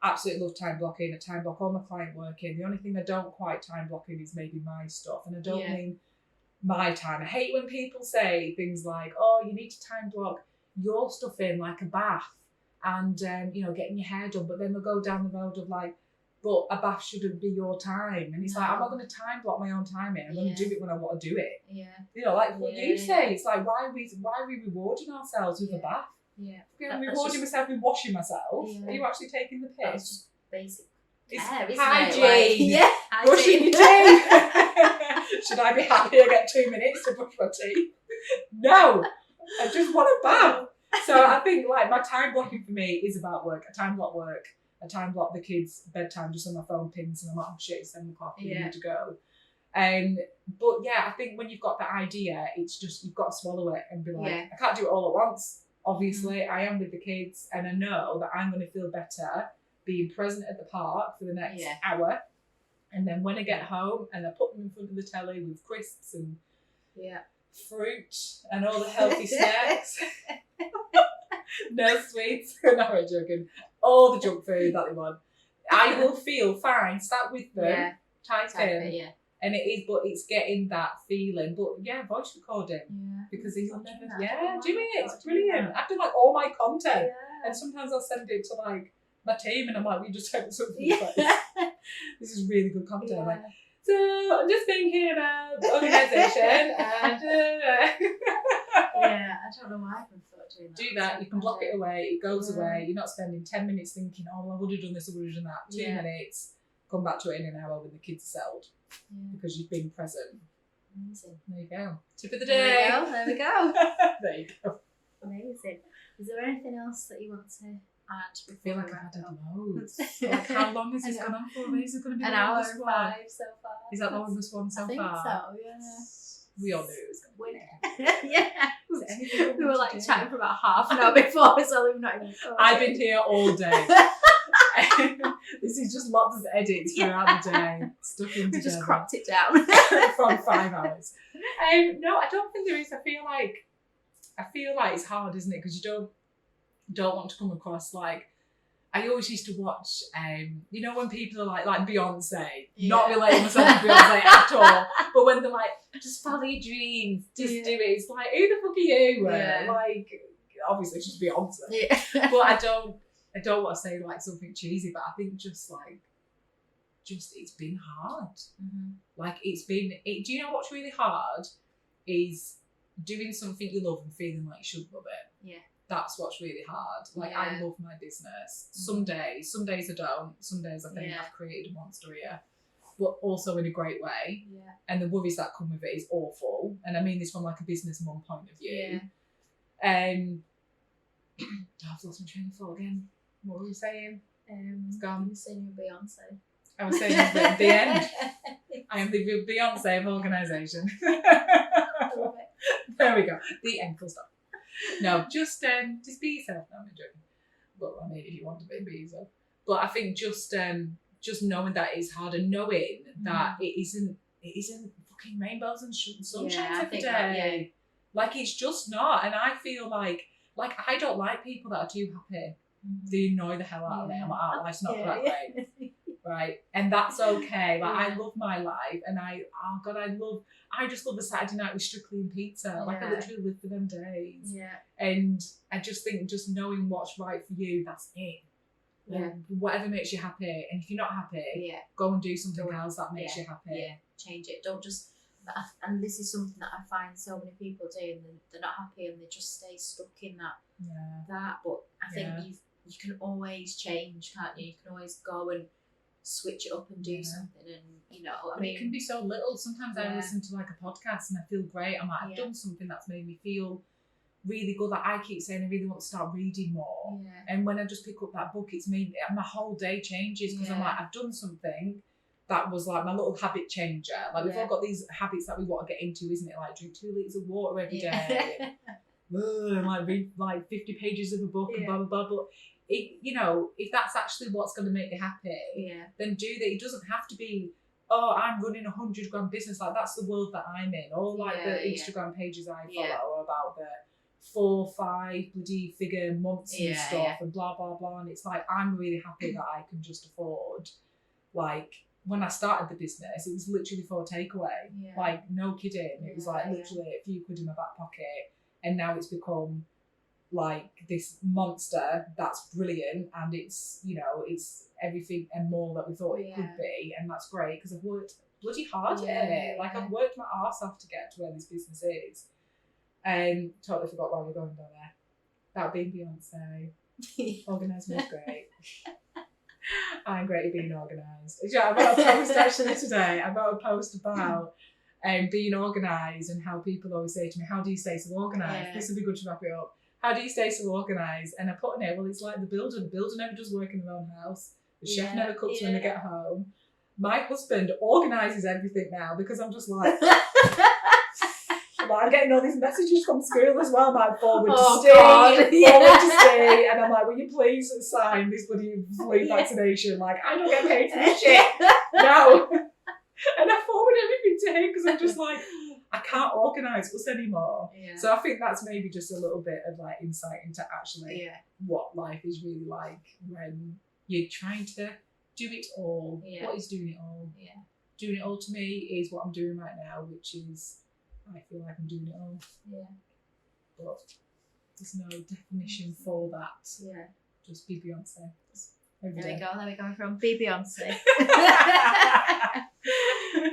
[SPEAKER 2] Absolutely love time blocking. I time block all my client work in. The only thing I don't quite time blocking is maybe my stuff, and I don't mean my time. I hate when people say things like, oh, you need to time block your stuff in like a bath and getting your hair done, but then they'll go down the road of like, but a bath shouldn't be your time. And it's like, I'm not going to time block my own time in. I'm going to do it when I want to do it.
[SPEAKER 1] Yeah.
[SPEAKER 2] You know, like what you say, it's like, why are we rewarding ourselves with a bath?
[SPEAKER 1] Yeah.
[SPEAKER 2] I'm rewarding myself with washing myself.
[SPEAKER 1] Yeah.
[SPEAKER 2] Are you actually taking the piss?
[SPEAKER 1] That's just basic care,
[SPEAKER 2] it's
[SPEAKER 1] isn't
[SPEAKER 2] hygiene.
[SPEAKER 1] It? Like,
[SPEAKER 2] Brushing your teeth. Should I be happy I get 2 minutes to brush my teeth? No. I just want a bath. So I think like my time blocking for me is about work. I time block work. I time block the kids' bedtime just on my phone pings, and I'm like, oh shit, it's 7 o'clock, you need to go. But yeah, I think when you've got that idea, it's just, you've got to swallow it and be like, I can't do it all at once. Obviously, I am with the kids, and I know that I'm going to feel better being present at the park for the next hour. And then when I get home and I put them in front of the telly with crisps and fruit and all the healthy snacks. No sweets. No, I'm joking. All the junk food that they want. I will feel fine, sat with them, tight in. And it is, but it's getting that feeling. But voice recording. Yeah. Because he'll never, do it. It's brilliant. I've done like all my content. Yeah. And sometimes I'll send it to like my team and I'm like, we just sent something like this is really good content. Yeah. I'm like, so I'm just thinking about organisation and
[SPEAKER 1] I don't know why I've been doing that.
[SPEAKER 2] Do that, you can block it away, it goes away. You're not spending 10 minutes thinking, oh, I would have done this, I would have done that. 2 minutes, come back to it in an hour when the kids are settled. Because you've been present.
[SPEAKER 1] Amazing.
[SPEAKER 2] There you go. Tip of the day.
[SPEAKER 1] There we go.
[SPEAKER 2] There you go.
[SPEAKER 1] Amazing. Is there anything else that you want to add?
[SPEAKER 2] I feel like I've had loads. Like, how long has this gone on for? Is it going to be
[SPEAKER 1] an
[SPEAKER 2] the
[SPEAKER 1] hour
[SPEAKER 2] longest
[SPEAKER 1] and
[SPEAKER 2] one?
[SPEAKER 1] 5 so far.
[SPEAKER 2] Is that the longest one so far?
[SPEAKER 1] I think so, yeah.
[SPEAKER 2] We all knew it was going to be.
[SPEAKER 1] We were like chatting for about half an hour before, so we've not even.
[SPEAKER 2] I've been here all day. This is just lots of edits throughout the day, stuck in together.
[SPEAKER 1] We just cropped it down
[SPEAKER 2] from 5 hours. No, I don't think there is. I feel like it's hard, isn't it? Because you don't want to come across like. I always used to watch, you know, when people are like Beyonce, not relating myself to Beyonce at all, but when they're like, just follow your dreams, just do it. It's like, who the fuck are you? Like, obviously she's Beyonce, but I don't want to say like something cheesy, but I think just it's been hard. Mm-hmm. Like do you know what's really hard? Is doing something you love and feeling like you should love it. Yeah. That's what's really hard. Like, I love my business. Some days I don't. Some days I think I've created a monster here, but also in a great way. Yeah. And the worries that come with it is awful. And I mean this from like a business mum point of view. Yeah. I've lost my train of thought again. What were we saying? It's gone.
[SPEAKER 1] You were saying you're Beyonce.
[SPEAKER 2] I was saying at the end. I am the Beyonce of organisation.
[SPEAKER 1] I love it.
[SPEAKER 2] There we go. The end. Full stop. No, just be yourself. No, I'm joking. Well, I mean, if you want to be yourself. But I think just knowing that it's hard and knowing that it isn't fucking rainbows and sunshine every day. Like, it's just not. And I feel like I don't like people that are too happy. They annoy the hell out of me. I'm like, oh, life's not that great. Right? And that's okay. Like, I love my life, and I just love a Saturday night with Strictly and pizza. Like, I literally live for them days. Yeah. And I just think just knowing what's right for you, that's it. Yeah. Whatever makes you happy. And if you're not happy, go and do something else that makes you happy.
[SPEAKER 1] Yeah. Change it. Don't just. And this is something that I find so many people do, and they're not happy and they just stay stuck in that. Yeah. But I think you can always change, can't you? You can always go and switch it up and do something, and you know, I mean,
[SPEAKER 2] it can be so little. Sometimes I listen to like a podcast and I feel great. I'm like, I've done something that's made me feel really good. Like, I keep saying I really want to start reading more, and when I just pick up that book, it's made my whole day changes, because I'm like, I've done something that was like my little habit changer. Like, we've all got these habits that we want to get into, isn't it? Like, drink 2 litres of water every day, and like read like 50 pages of a book and blah blah blah. But if that's actually what's going to make you happy, then do that. It doesn't have to be, oh, I'm running a 100-grand business. Like, that's the world that I'm in. All like the Instagram pages I follow are about the 4, 5 bloody figure months and stuff and blah blah blah. And it's like, I'm really happy that I can just afford, like, when I started the business, it was literally for a takeaway. Yeah. Like, no kidding. It was like literally a few quid in my back pocket, and now it's become like this monster that's brilliant, and it's, you know, it's everything and more that we thought it could be, and that's great because I've worked bloody hard at it. Like I've worked my arse off to get to where this business is. And totally forgot why we're going down there. That being Beyonce. Organise Me is great. I'm great at being organised. Yeah, I wrote a post actually today. I wrote a post about being organised and how people always say to me, how do you stay so organised? This would be good to wrap it up. How do you stay so organised? And I put in it, well, it's like the builder. The builder never does work in their own house. The chef never cooks when they get home. My husband organises everything now because I'm just like... I'm getting all these messages from school as well, like forward to stay, and I'm like, will you please sign this bloody flu vaccination? Like, I don't get paid for this shit. No. And I forward everything to him because I'm just like, I can't organise us anymore. So I think that's maybe just a little bit of like insight into actually what life is really like when you're trying to do it all. What is doing it all? Doing it all to me is what I'm doing right now, which is I feel like I'm doing it all. But there's no definition for that. Just be Beyonce. There we go
[SPEAKER 1] from Be Beyonce.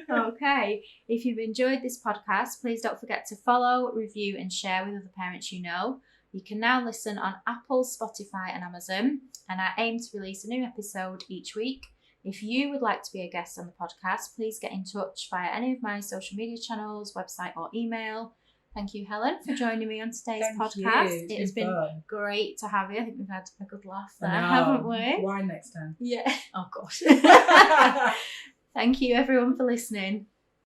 [SPEAKER 1] Okay. If you've enjoyed this podcast, please don't forget to follow, review and share with other parents you know. You can now listen on Apple, Spotify and Amazon, and I aim to release a new episode each week. If you would like to be a guest on the podcast, please get in touch via any of my social media channels, website or email. Thank you, Helen, for joining me on today's podcast. It has been great to have you. I think we've had a good laugh there, haven't we?
[SPEAKER 2] Wine next time.
[SPEAKER 1] Yeah. Oh, gosh. Thank you, everyone, for listening.